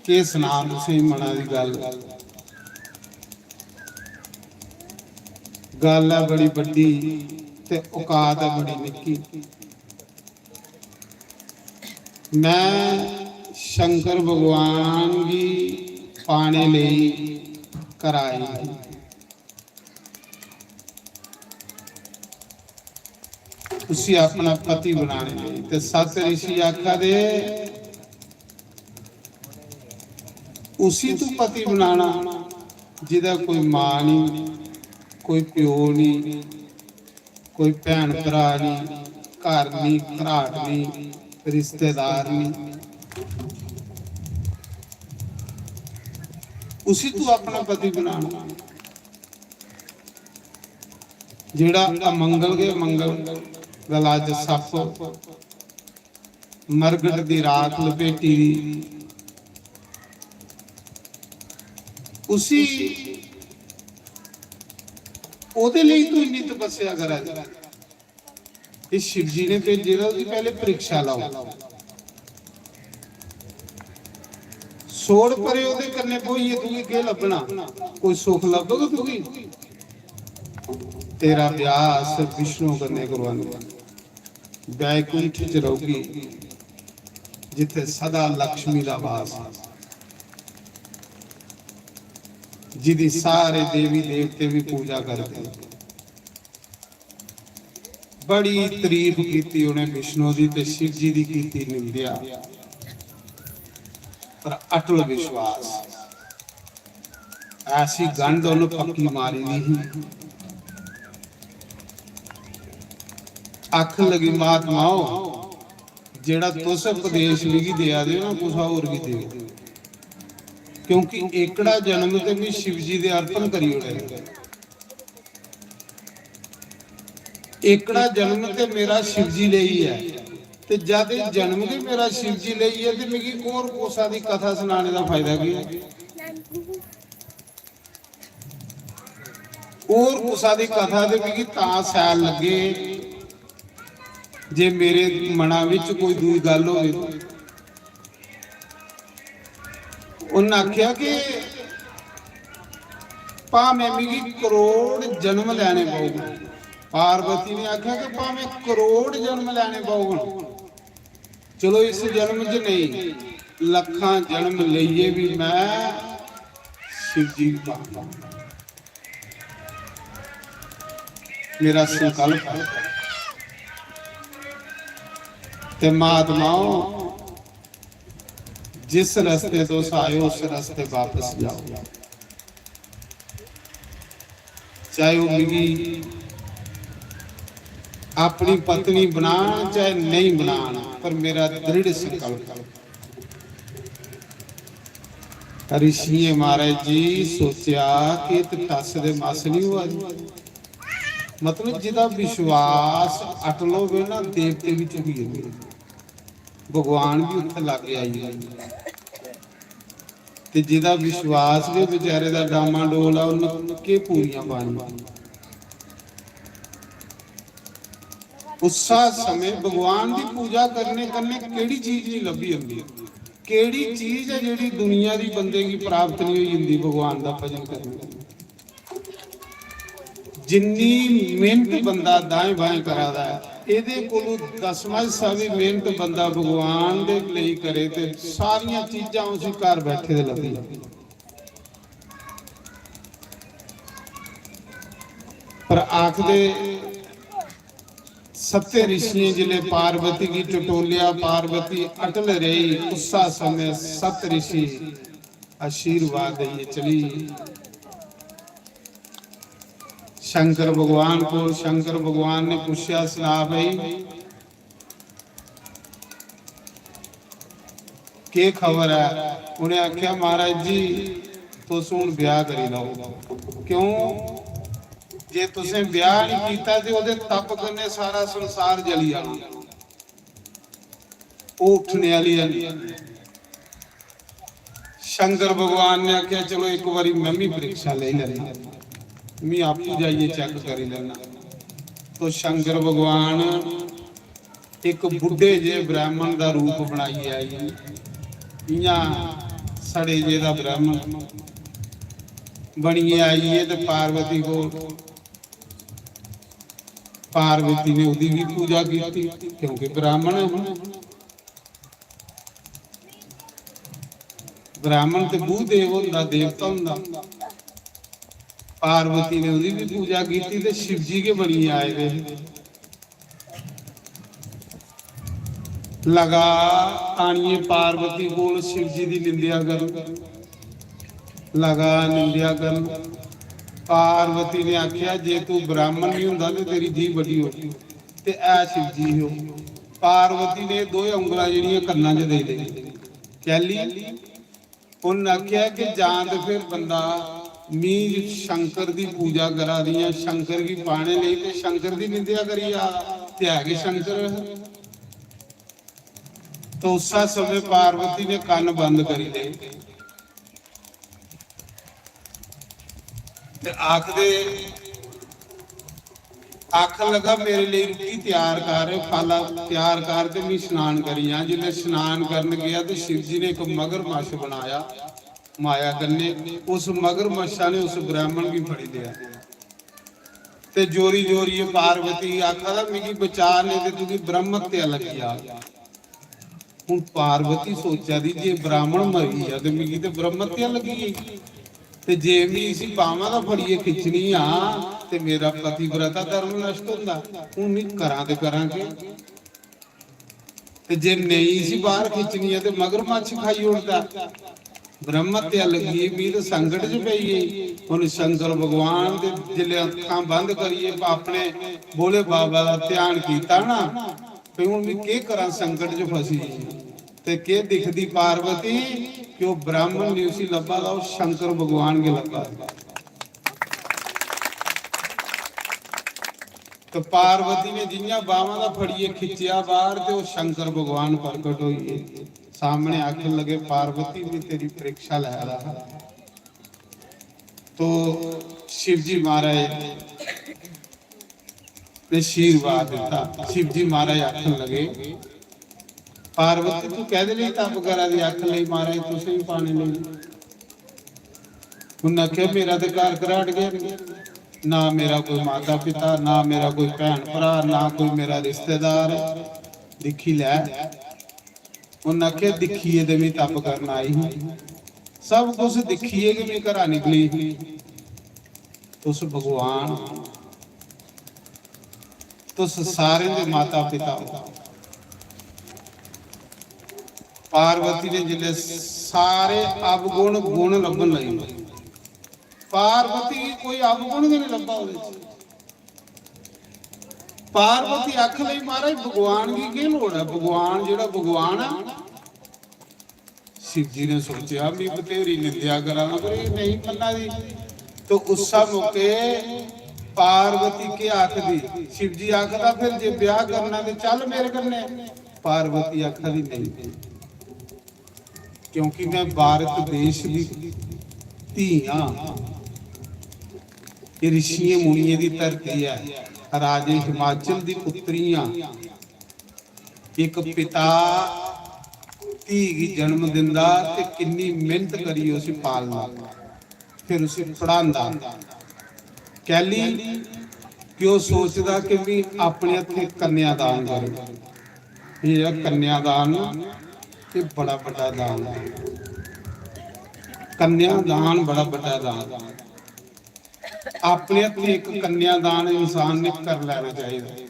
के सुना तुसीं मना दी गल है बड़ी बड़ी ते औकात है बड़ी निक्की। मैं शंकर भगवान की पाने लई कराई। उसी अपना पति बनाने लई ते 7 ऋषि आखा दे उसी तू पति बनाना जिदा कोई मां नहीं, कोई प्यो नहीं, कोई भैन भरा नहीं, घर नहीं, घराट नहीं, रिश्तेदार नहीं। उसी तू अपना पति बनाना। जेड़ा अमंगल के मंगल गला च सप मरगट दी राख लपेटी दी, उसी ओदे लिए तू इन्नी तपस्या करा। इस शिव जी ने भेजे ना पहले परीक्षा लाओ। सोड़ परे ओदे करने पोइए तू के लभना, कोई सुख लभोगे तू। तेरा ब्याह सिर्फ विष्णु करने करवाने। वैकुंठ च रहोगी जिथे सदा लक्ष्मी का वास, जिदी सारे देवी देवते भी पूजा करते। बड़ी तारीफ की उन्हें विष्णु की ते शिव जी की कीती निंदिया, पर अटल विश्वास। ਐਸੀ ਗੰਢ ਉਹਨੂੰ ਪੱਕੀ ਮਾਰੀ ਦੀ ਅੱਖ ਲਗੀ ਮਹਾਤਮਾਓ ਜਿਹੜਾ ਤੁਸ ਉਪਦੇਸ਼ ਲਿਖੀ ਦਿਆ ਦੇ ਨਾ ਕੁਛ ਹੋਰ ਵੀ ਦੇ ਕਿਉਂਕਿ ਏਕੜਾ ਜਨਮ ਤੇ ਵੀ ਸ਼ਿਵ ਜੀ ਦੇ ਅਰਪਣ ਕਰੀ ਹੋਏ ਏਕੜਾ ਜਨਮ ਤੇ ਮੇਰਾ ਸ਼ਿਵ ਜੀ ਲਈ ਹੈ ਤੇ ਜਦ ਇਹ ਜਨਮ ਵੀ ਮੇਰਾ ਸ਼ਿਵ ਜੀ ਲਈ ਹੈ ਤੇ ਮੇਰੀ ਹੋਰ ਕੋਸਾ ਦੀ ਕਥਾ ਸੁਣਾਉਣ ਦਾ ਫਾਇਦਾ ਕੀ ਹੈ ਹੋਰ ਕੋਸਾ ਦੀ ਕਥਾ ਦੇ ਵੀ ਤਾਂ ਸੈਲ ਲੱਗੇ ਜੇ ਮੇਰੇ ਮਨਾਂ ਵਿੱਚ ਕੋਈ ਦੂਜੀ ਗੱਲ ਹੋਵੇ ਉਹਨਾਂ ਆਖਿਆ ਕਿ ਭਾਵੇਂ ਮੇਰੀ ਕਰੋੜ ਜਨਮ ਲੈਣੇ ਪਊਗਾ ਪਾਰਵਤੀ ਨੇ ਆਖਿਆ ਕਿ ਭਾਵੇਂ ਕਰੋੜ ਜਨਮ ਲੈਣੇ ਪਊਗਾ ਚਲੋ ਇਸ ਜਨਮ 'ਚ ਨਹੀਂ ਲੱਖਾਂ ਜਨਮ ਲਈਏ ਵੀ ਮੈਂ ਸ਼ਿਵ ਜੀ ਦਾ ਮੇਰਾ ਸੰਕਲਪ ਹੈ ਤੇ ਮਹਾਤਮਾਓ जिस रास्ते तो आए उस रास्ते वापस जाओ चाहे वो मिगी अपनी पत्नी बना चाहे नहीं बनाना पर मेरा दृढ़ संकल्प ऋषि महाराज जी सोचा कि टस दे मस नहीं हुआ मतलब जिदा विश्वास अटल होवे ना देवते भी चुकी है भगवान भी उत्थे लागे आई ते जिदा विश्वास दे बेचारे दा डामा डोल आ उन्हें के पूरियां पानी उसा समय भगवान की पूजा करने करने केड़ी चीज नहीं लभी हुंदी केड़ी चीज है जेड़ी दुनिया दी बंदे की प्राप्त नहीं हुई हुंदी भगवान दा भजन करने जिन्नी मेहनत बंदा दाएं बाएं करादा है ਇਹਦੇ ਕੋਲੋਂ 10ਵਾਂ ਹਿੱਸਾ ਵੀ ਮਿਹਨਤ ਬੰਦਾ ਭਗਵਾਨ ਦੇ ਲਈ ਕਰੇ ਤੇ ਸਾਰੀਆਂ ਚੀਜ਼ਾਂ ਉਸੇ ਘਰ ਬੈਠੇ ਦੇ ਲੱਭੀ ਪਰ ਆਖਦੇ सत्य ऋषि जिले पार्वती की टटोलिया पार्वती अटल रही उसा समय सत ऋषि आशीर्वाद दिए चली शंकर भगवान को शंकर भगवान ने पूछा सुना भाई के खबर है उन्हें आख्या महाराज जी तो सुन ब्याह करी लो क्यों जे तुसे ब्याह नहीं कीता ते ओदे तप करने सारा संसार जली जाना उठने वाली शंकर भगवान ने आख्या चलो एक बारी मैं भी परीक्षा ले लेना मैं आप जाइए चेक कर लेना तो शंकर भगवान एक बुढ़े जे ब्राह्मण का रूप बनाई आई इया सड़े जे दा ब्राह्मण बनी आई है तो पार्वती को पार्वती ने उदी भी पूजा की क्योंकि ब्राह्मण ब्राह्मण तो भू देव होंदा देवता होंदा पार्वती ने उदी भी पूजा की ते शिव जी के बनी आए वे लगा आनिए पार्वती कोल शिव जी की निंदिया कर लगा निंदिया कर पार्वती ने आख्या जे तू ब्राह्मण नहीं हुंदा ते तेरी जी बड़ी हो ते ऐ शिव जी हो पार्वती ने दो उंगलां जिहड़ियां कन्नां 'च दे दे कैली उन्हें आख्या कि जान ते फिर बंदा मी शंकर की पूजा करा दी है शंकर की पाने नहीं ते शंकर की निंदिया करी ते है कि शंकर तो उस समय पार्वती ने कान बंद करी ले आखदे आख लगा मेरे लिए रुकी तैयार कर फाला तैयार कर ते मैं स्नान करी हाँ जिसने स्नान करन गया तो शिव जी ने एक मगरमच्छ बनाया माया कन्ने उस मगरमच्छा ने उस ब्राह्मण की फड़ी लिया ते जोरी जोरी पार्वती आखा मिगी बचा ने ते तुझी ब्रह्म हत्या लगी आ हुण पार्वती सोचा दी जे ब्राह्मण मरी आ ते मिगी ते ब्रह्म हत्या लगी है ते जे मैं इसी बावां दा फड़िए खिचनी आ ते मेरा पतिव्रता धर्म नष्ट हुंदा हुण मैं करां ते करां के ते जे नहीं इसी बाहर खिचनी है ते मगरमच्छ खाई उड़दा ਬ੍ਰਹਮ ਹੱਤਿਆ ਲੱਗੀ ਮੀਤ ਸੰਕਟ ਚ ਪਈਏ। ਹੁਣ ਸ਼ੰਕਰ ਭਗਵਾਨ ਦੇ ਜਿਲੇ ਅੱਖਾਂ ਬੰਦ ਕਰੀਏ ਆਪਣੇ ਬੋਲੇ ਬਾਬਾ ਦਾ ਧਿਆਨ ਕੀਤਾ ਨਾ ਤੇ ਹੁਣ ਵੀ ਕੀ ਕਰਾਂ ਸੰਕਟ ਚ ਫਸੀ ਤੇ ਕੀ ਦਿਖਦੀ ਪਾਰਵਤੀ ਕਿ ਉਹ ਬ੍ਰਾਹਮਣ ਨਹੀਂ ਸੀ ਲੱਭਾ ਦਾ ਉਹ ਸ਼ੰਕਰ ਭਗਵਾਨ ਕੇ ਲੱਭਾ। तो पार्वती ने जिन्या बावां दा फड़िए खिंचिया बाहर ते वो शंकर भगवान प्रकट होइए सामने आखिर लगे पार्वती भी तेरी परीक्षा ले रहा। तो शिव जी महाराज ने आशीर्वाद दिता। शिव जी महाराज आखन लगे पार्वती तू कह दे तप करा दी आख लई महाराज तुसीं भी पाने लई। उन्हें आख्या मेरा तो घर घराट गया ना मेरा कोई माता पिता ना मेरा कोई भैन भरा ना कोई मेरा रिश्तेदार दिखी लै। उन्हें आख्या दिखिए ते भी तप करना आई सब कुछ दिखिए कि मैं घरा निकली तुस भगवान तुस सारे दे माता पिता। पार्वती ने जिले सारे अवगुण गुण लभन लगे पार्वती कोई अवगुण नहीं लभा। पार्वती आख लई महाराज भगवान की की लोड़ है भगवान जेड़ा भगवान है। शिव जी ने सोचा भी बतेरी निंदिया करा पर ये नहीं मन्ना दी। तो उस मौके पार्वती के आख दी शिव जी आखदा फिर जे ब्याह करना तो चल मेरे कन्ने। पार्वती आखा दी नहीं क्योंकि मैं भारत देश की धी हां ऋषियों मुनियों की धरती है राजे हिमाचल की पुत्रियां एक पिता धी की जन्म दिंदा ते किन्नी मेहनत करी उसे पालना फिर उसे पढ़ांदा। कहली क्यों सोचदा कि भी अपने हथे कन्यादान करे। ये कन्यादान ये बड़ा बड़ा दान है। कन्यादान बड़ा बड़ा दान अपने हथे एक कन्यादान इंसान ने कर लेना चाहिए।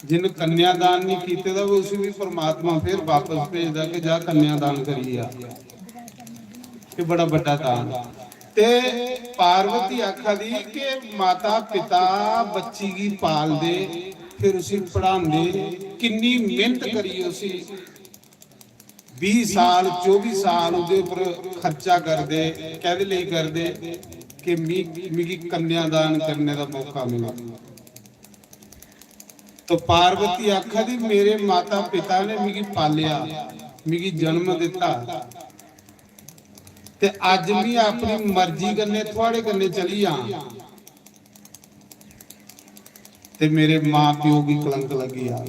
जिन कन्यादान नहीं कीते दा उसे भी परमात्मा फिर वापस भेजदा कि जा कन्यादान करिए। ये बड़ा बड़ा दान ते पार्वती आखा दी कि माता पिता बच्ची की पाल दे फिर उसे पढ़ांदे किन्नी मेहनत करी उसी 20 साल 24 साल उहदे उपर खर्चा कर दे कहदे लई कर दे कि मिगी कन्यादान करने का मौका मिला। तो पार्वती आखा दी मेरे माता पिता ने मिगी पालिया मिगी जन्म दिता ते अज मैं अपनी मर्जी कन्ने थोड़े कन्ने चली आ ते मेरे मां प्यो की कलंक लगी आ।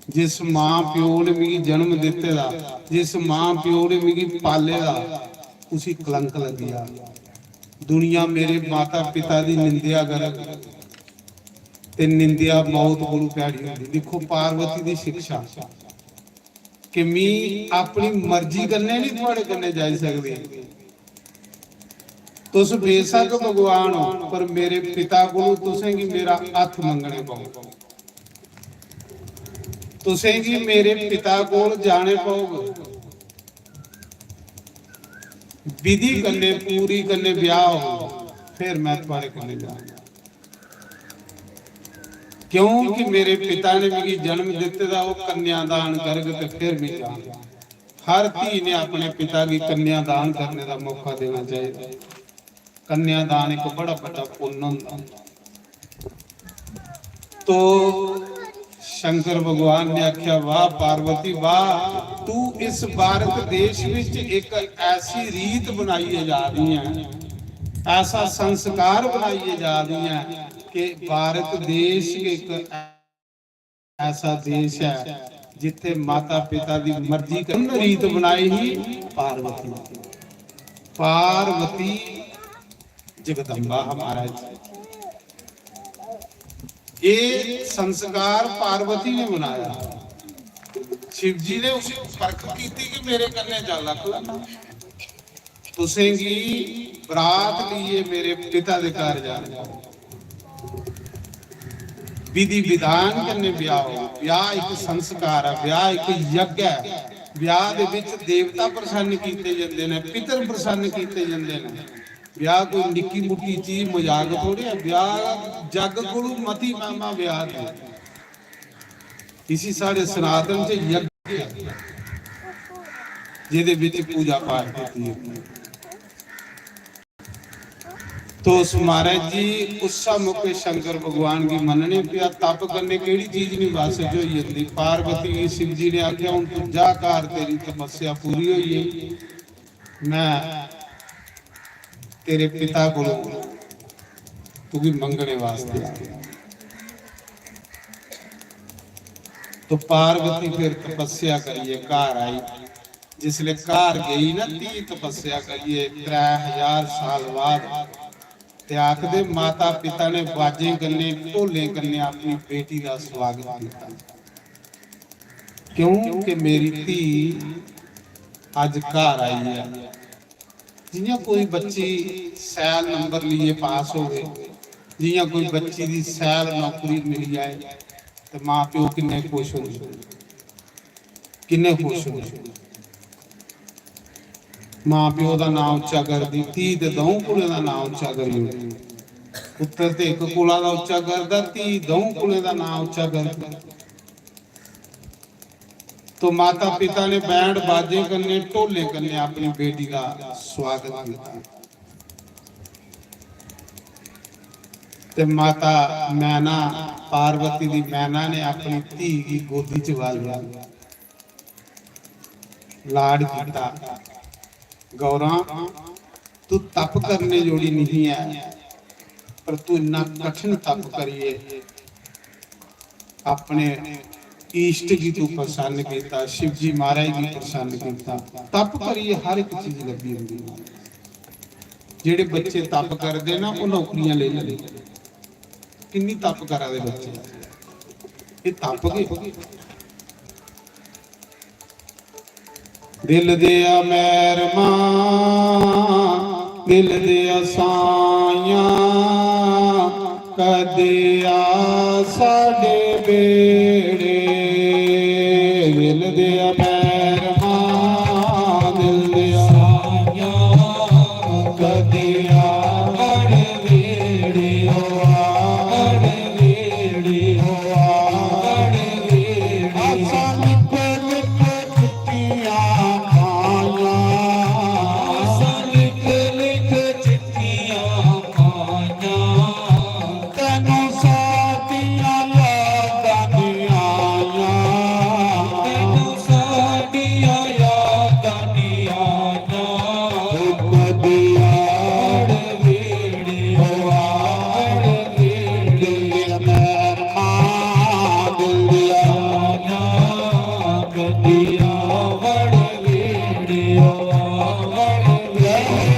जिस मां प्यो ने मिगी जन्म दिते दा जिस मां प्यो ने मिगी पाले दा उसी कलंक लगी आ। दुनिया मेरे माता पिता की निंदिया करे ते निंदिया मौत कोलों प्यारी होंदी। देखो पार्वती की शिक्षा कि मैं अपनी मर्जी कन्ने नहीं थोड़े कन्ने जा सकदी। तुस बेशक भगवान हो पर मेरे पिता कोलों तुसें की मेरा हथ मंगने पौ तुसें की मेरे पिता कोल जाने पौगे विधि कन्ने पूरी कन्ने ब्याह हो फिर मैं तुम्हारे कन्ने जाऊंगा। क्योंकि मेरे पिता ने मेरी जन्म दिते दा वो कन्यादान करके ते फिर मैं जाऊंगा। हर धी ने अपने पिता की कन्यादान करने का मौका देना चाहिए। कन्यादान एक बड़ा बड़ा पुण्य होता। तो शंकर भगवान ने आख्या वाह पार्वती वाह तू इस भारत देश विच एक ऐसी रीत बनाई जा रही है ऐसा संस्कार बनाई जा रही है कि भारत देश एक ऐसा देश है जिथे माता पिता की मर्जी करन रीत बनाई ही पार्वती। पार्वती जगदम्बा हमारा ये संस्कार पार्वती ने बनाया। शिव जी ने उसे परख की कि मेरे कन्ने चल रखना तुसेंगी बरात लिए मेरे पिता के घर जाना विधि विधान करने ब्याह हो। ब्याह एक संस्कार है ब्याह एक यज्ञ है ਵਿਆਹ ਦੇ ਵਿੱਚ ਦੇਵਤਾ ਪ੍ਰਸੰਨ ਕੀਤੇ ਜਾਂਦੇ ਨੇ, ਪਿਤਰ ਪ੍ਰਸੰਨ ਕੀਤੇ ਜਾਂਦੇ ਨੇ। ਵਿਆਹ ਕੋਈ ਨਿੱਕੀ ਮੁੱਟੀ ਚੀਜ਼ ਮਜ਼ਾਕ ਥੋੜੀ ਹੈ। ਵਿਆਹ ਜੱਗ ਕੋਲੋਂ ਮਤੀ ਮਾਮਾ ਵਿਆਹ ਦੇ ਇਸੀ ਸਾਡੇ ਸਨਾਤਨ ਚ ਯੱਗ ਜਿਹਦੇ ਵਿੱਚ ਪੂਜਾ ਪਾਠ ਕੀਤੀ ਜਾਂਦੀ ਹੈ। तो उस महाराज जी उस्सा मुके शंकर भगवान की मनने पिया तप करने केड़ी चीज नहीं बस जो यंदी पार्वती शिव जी ने आख्या हूं तू जा कर तेरी तपस्या पूरी हुई है मैं तेरे पिता को तू भी मंगने वास्ते आ गया। तो पार्वती फिर तपस्या करिए घर आई। जिसले घर गई ना ती तपस्या करिए 3000 साल बाद ते आखदे माता पिता ने बाजे गन्ने ढोले गन्ने अपनी बेटी का स्वागत किया। क्यों कि मेरी धी अज घर आई है। जियां कोई बच्ची सैल नंबर लिए पास हो गए, जियां कोई बच्ची दी सैल नौकरी मिल जाए तो मां प्यो किन्ने खुश हो, किन्ने खुश हो। मां प्यो का नाम उच्चा कर दी, धी ते दऊं कुड़े का नाम उच्चा करी। पुत्र ते एक कुला का उच्चा करदा, धी दऊं कुड़े का नाम उच्चा करदी। तो माता पिता ने बैंड बाजे करने ढोले करने अपनी बेटी का स्वागत किया। ते माता मैना पार्वती दी मैना ने अपनी धी की गोदी च वालिया लाड किया। गौरा तू तप करने जोड़ी नहीं है, पर तू इन्ना कठिन तप करिए अपने इष्ट की तू प्रसन्न किया, शिव जी महाराज की प्रसन्न किया। तप करिए हर एक चीज लगी होंगी। जेडे बच्चे तप करते ना वो नौकरियां ले लेंगे। किन्नी तप करा दे बच्चे, ये तप गए। दिल दिया मैरमा दिल दिया साया कदिया साडे बेड़े। दिल दिया मैरमा दिल दिया साया कदिया साडे बेड़े। साडे बेड़े साडे बेड़े आसा निकल चिट्ठियां पाया। आसा लिख लिख चिट्ठियां पाया। तेनू साडियां यादां नहीं आया। तेनू साडियां यादां नहीं आया। कदिया वेड़े वाड़ वेड़े मैरमा दिल दिया कदिया वड़ वेड़े वड़ वेड़े।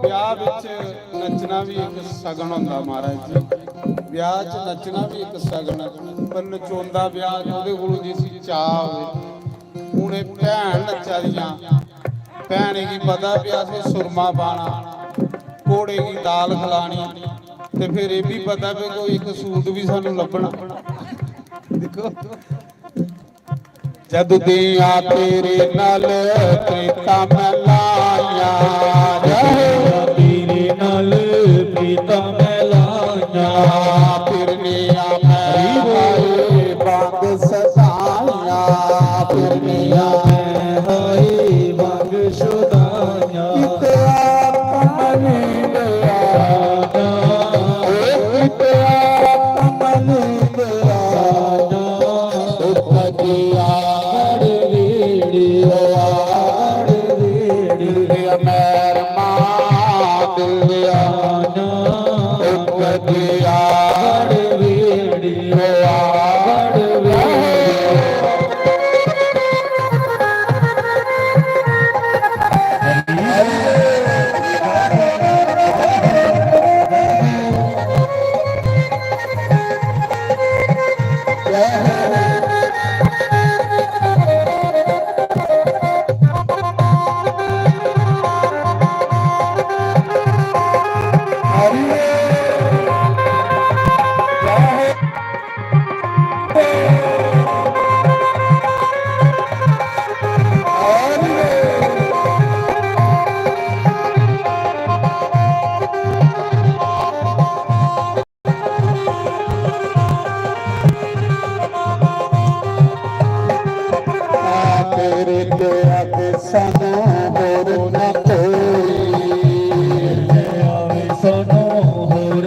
ਵਿਆਹ ਵਿੱਚ ਨੱਚਣਾ ਵੀ ਇੱਕ ਸ਼ਗਨ ਹੁੰਦਾ ਮਹਾਰਾਜ ਜੀ। ਵਿਆਹ 'ਚ ਨੱਚਣਾ ਵੀ ਇੱਕ ਸ਼ਗਨ ਹੈ। ਪਰ ਨਚਾਉਂਦਾ ਵਿਆਹ ਉਹਦੇ ਕੋਲ ਜੇ ਸੀ ਚਾਹ ਹੋਵੇ। ਹੁਣ ਇਹ ਭੈਣ ਨੱਚਾ ਦੀਆਂ ਭੈਣੇ ਕੀ ਪਤਾ ਵੀ ਅਸੀਂ ਸੁਰਮਾ ਪਾਣਾ, ਘੋੜੇ ਦੀ ਦਾਲ ਖਿਲਾਣੀ, ਤੇ ਫਿਰ ਇਹ ਵੀ ਪਤਾ ਵੀ ਕੋਈ ਇੱਕ ਸੂਟ ਵੀ ਸਾਨੂੰ ਲੱਭਣਾ। ਦੇਖੋ जद दिया तेरे नल प्रीता मैं लाया। तेरे नल प्रीता मैं लाया। फिरनिया मैं बाग सदाया। फिरनिया मैं बाग शुदाया। मन गया ਦਿਆਨਾ ਉਪਦਿਆੜ ਵੇੜਿਓ ਆੜ ਵੇੜਿਓ ਤੇਰੇ ਤੇ ਆਵੇ ਸਾਨੂੰ ਹੋਰ ਨਾ ਕੋਈ ਆਵੇ ਸਾਨੂੰ ਹੋਰ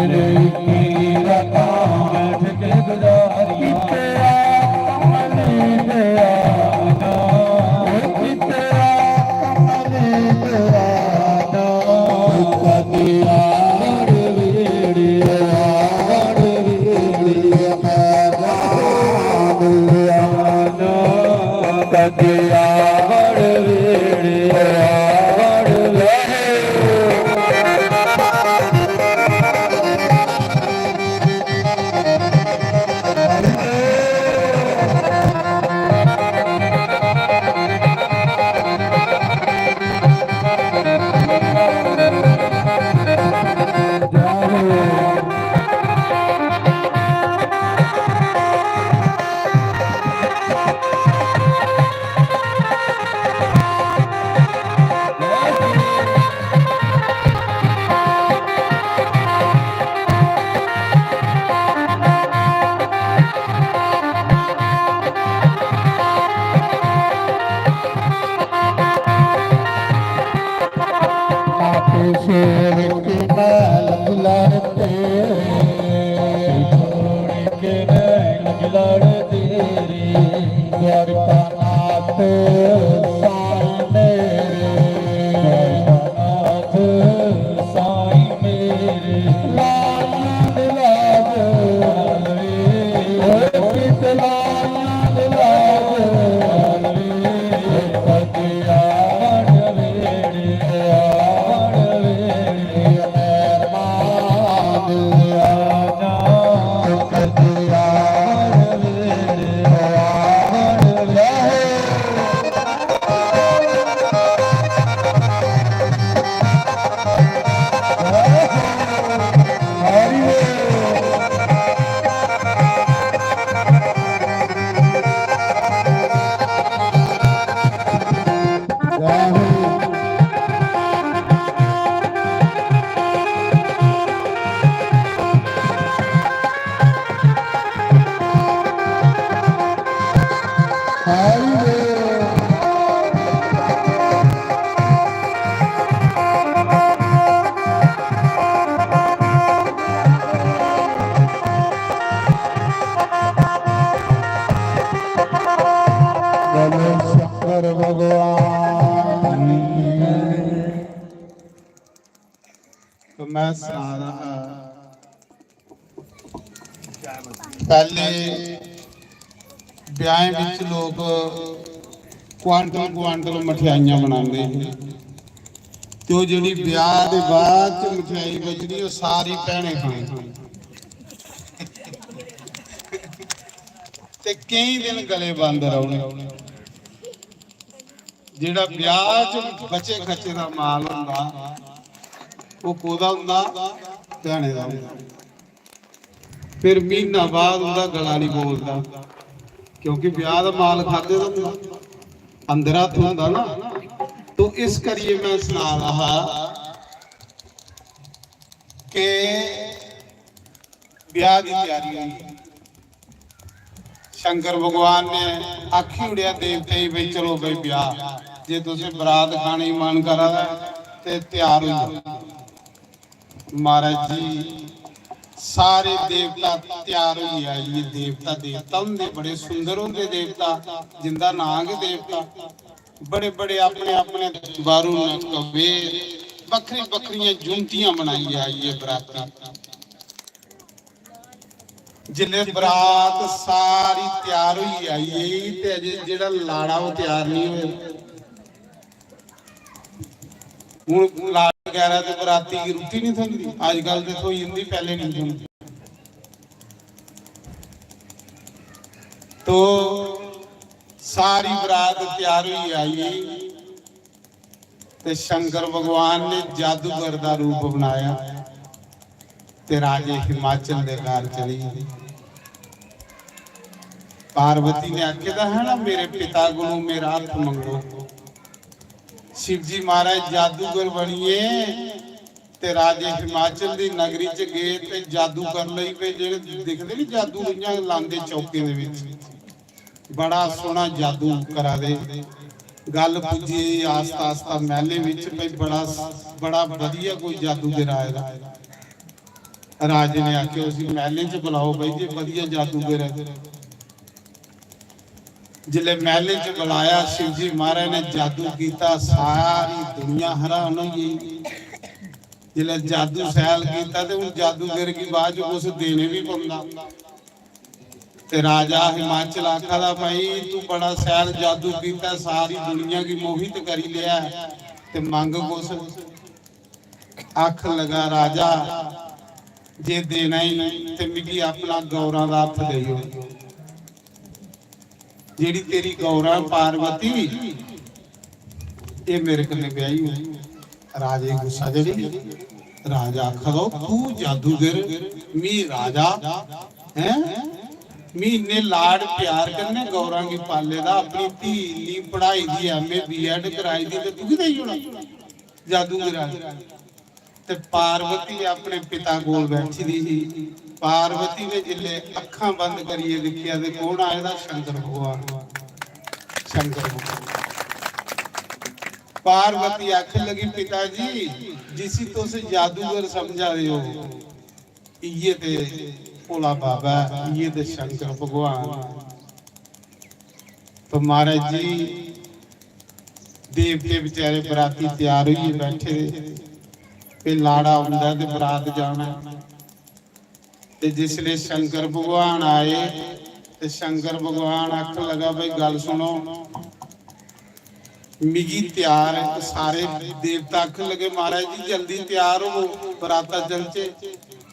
ਤੇਰੇ ਕੀ ਰਤਾ ਬੈਠ ਕੇ ਗੁਜ਼ਾਰੀਆਂ ਕਮਲੀ ਤੇ ਆਣਾ ਤੇਰਾ ਕਮਲੀ ਤੇ ਆਣਾ ਕਦੀ ਆੜ ਵੇੜੀ ਆੜ ਵੇੜੀ ਆਣਾ ਕਦੀ ਆੜ ਵੇੜੀ ਆੜ ਵੇੜੀ ਸ਼ੇਰ ਕੀ ਮੈਲ ਲੜਤੇ ਛੋੜ ਕੇ ਨੈਣ ਲੜ ਤੇਰੇ ਦਰਪਾ ਨਾਥ ਸਾਈ ਮੇਰੇ ਨਾਥ ਸਾਈ ਮੇਰੇ ਲਾਇਨ ਲਾਜ ਓਏ ਕਿਤ ਲਾਇਨ ਲਾਜ ਕਦੀ ਆੜ ਵੇੜੀ ਆੜ ਵੇੜੀ ਮਹਿਰਬਾਨ ਆਣਾ ਕਦੀ ਆੜ ਵੇੜੀ ਆੜ ਵੇੜੀ शंकर भगवान तो मैं सुना रहा पहले ਵਿਆਹ ਵਿੱਚ ਲੋਕ ਕੁਆਂਟਲ ਮਠਿਆਈਆਂ ਬਣਾਉਂਦੇ ਸੀ ਤੇ ਉਹ ਜਿਹੜੀ ਵਿਆਹ ਦੇ ਬਾਅਦ ਚ ਮਠਿਆਈ ਬਚਦੀ ਉਹ ਸਾਰੀ ਭੈਣੇ ਖਾਂਦੇ ਤੇ ਕਈ ਦਿਨ ਗਲੇ ਬੰਦ ਰਹਣੇ ਜਿਹੜਾ ਵਿਆਹ ਚ ਬਚੇ ਖੱਚੇ ਦਾ ਮਾਲ ਹੁੰਦਾ ਉਹ ਕੋਦਾ ਹੁੰਦਾ ਭੈਣੇ ਦਾ ਹੁੰਦਾ ਫਿਰ ਮਹੀਨਾ ਬਾਅਦ ਉਹਦਾ ਗਲਾ ਨਹੀਂ ਬੋਲਦਾ ਕਿਉਂਕਿ ਵਿਆਹ ਦਾ ਮਾਲ ਖਾਦੇ ਦਾ ਹੁੰਦਾ ਅੰਦਰ ਹੱਥ ਹੁੰਦਾ ਨਾ तो इस करिए मैं सुना रहा कि ब्याह की तैयारी हुई शंकर भगवान ने आखी उड़िया देवते ही भाई चलो भाई ब्याह जे तुझे बरात खाने मन करा ते तैयार हो जाओ महाराज जी सारे देवता तैयार हो गया ये देवता होंगे बड़े सुंदर होंगे देवता जिंदा नाग देवता बड़े बड़े अपने अपने बारू कवे बखरी बखरियां जुमतियां बनाई आई ये बराती जिले बरात सारी तैयार हुई आई है ते अजे जेड़ा लाड़ा वो तैयार नहीं होया हुण लाड़ वगैरह ते बराती की रुटी नहीं थोंदी आजकल ते थोई जंदी पहले नहीं थोंदी तो सारी बरात तैयार हुई आई ते शंकर भगवान ने जादूगर का रूप बनाया ते राजे हिमाचल दे घर चली पार्वती ने आख्या है ना मेरे पिता को मेरा हाथ मंगो शिव जी महाराज जादूगर बनिए ते राजे हिमाचल दी नगरी च गए ते जादू कर लई पे जेड़े दिखदे नहीं जादू इयां लांदे चौके दे विच बड़ा सोहना जादू करा दे गल पुजी आस्ता आस्ता महले विच भाई बड़ा बड़ा वधिया कोई जादू दे राय दा ਰਾਜੇ ਨੇ ਆਖਿਆ ਅਸੀਂ ਮਹਿਲੇ 'ਚ ਬੁਲਾਓ ਬਈ ਜੇ ਵਧੀਆ ਜਾਦੂਗਰ ਹੈ। ਜਿਲੇ ਮਹਿਲੇ 'ਚ ਬੁਲਾਇਆ शिव जी महाराज ने जादू किया, सारी दुनिया हैरान हुई। जिले जादू सैल किया तो उन जादूगर की बात कुछ देने भी पौंदा। ते राजा हिमाचल आखा भाई तू बड़ा सैल जादू किया, सारी दुनिया की मोहित करी लिया ते मंग कुछ। आख लगा राजा जे देना ही ते मिगी अपना गौरा दा हथ देओ, जेड़ी तेरी गौरा पार्वती ये मेरे कने ब्याही हुई। राजे गुस्सा जी राजा आखो तू जादूगर मी राजा हैं मी इन्ने लाड प्यार करने गौरा की पाले दा, अपनी धी ली पढ़ाई दी MA BEd कराई दी ते तू की देई होना जादूगर। ते पार्वती अपने पिता कोल बैठी दी सी। पार्वती ने जिले अखां बंद करिए देखिया ते कौन आया? शंकर भगवान। शंकर भगवान। पार्वती आख लगी पिताजी जिसी तो से जादूगर समझा रहे हो, ये ते भोला बाबा, ये ते शंकर भगवान। तो महाराज जी देवते बेचारे बराती तैयार हुई बैठे पे लाड़ा हुंदा ते बरात जाना। ते जिसले शंकर भगवान आए ते शंकर भगवान आख लगा भाई गल सुनो मिगी तैयार है। सारे देवता आख लगे महाराज जी जल्दी तैयार हो बराता चलचे।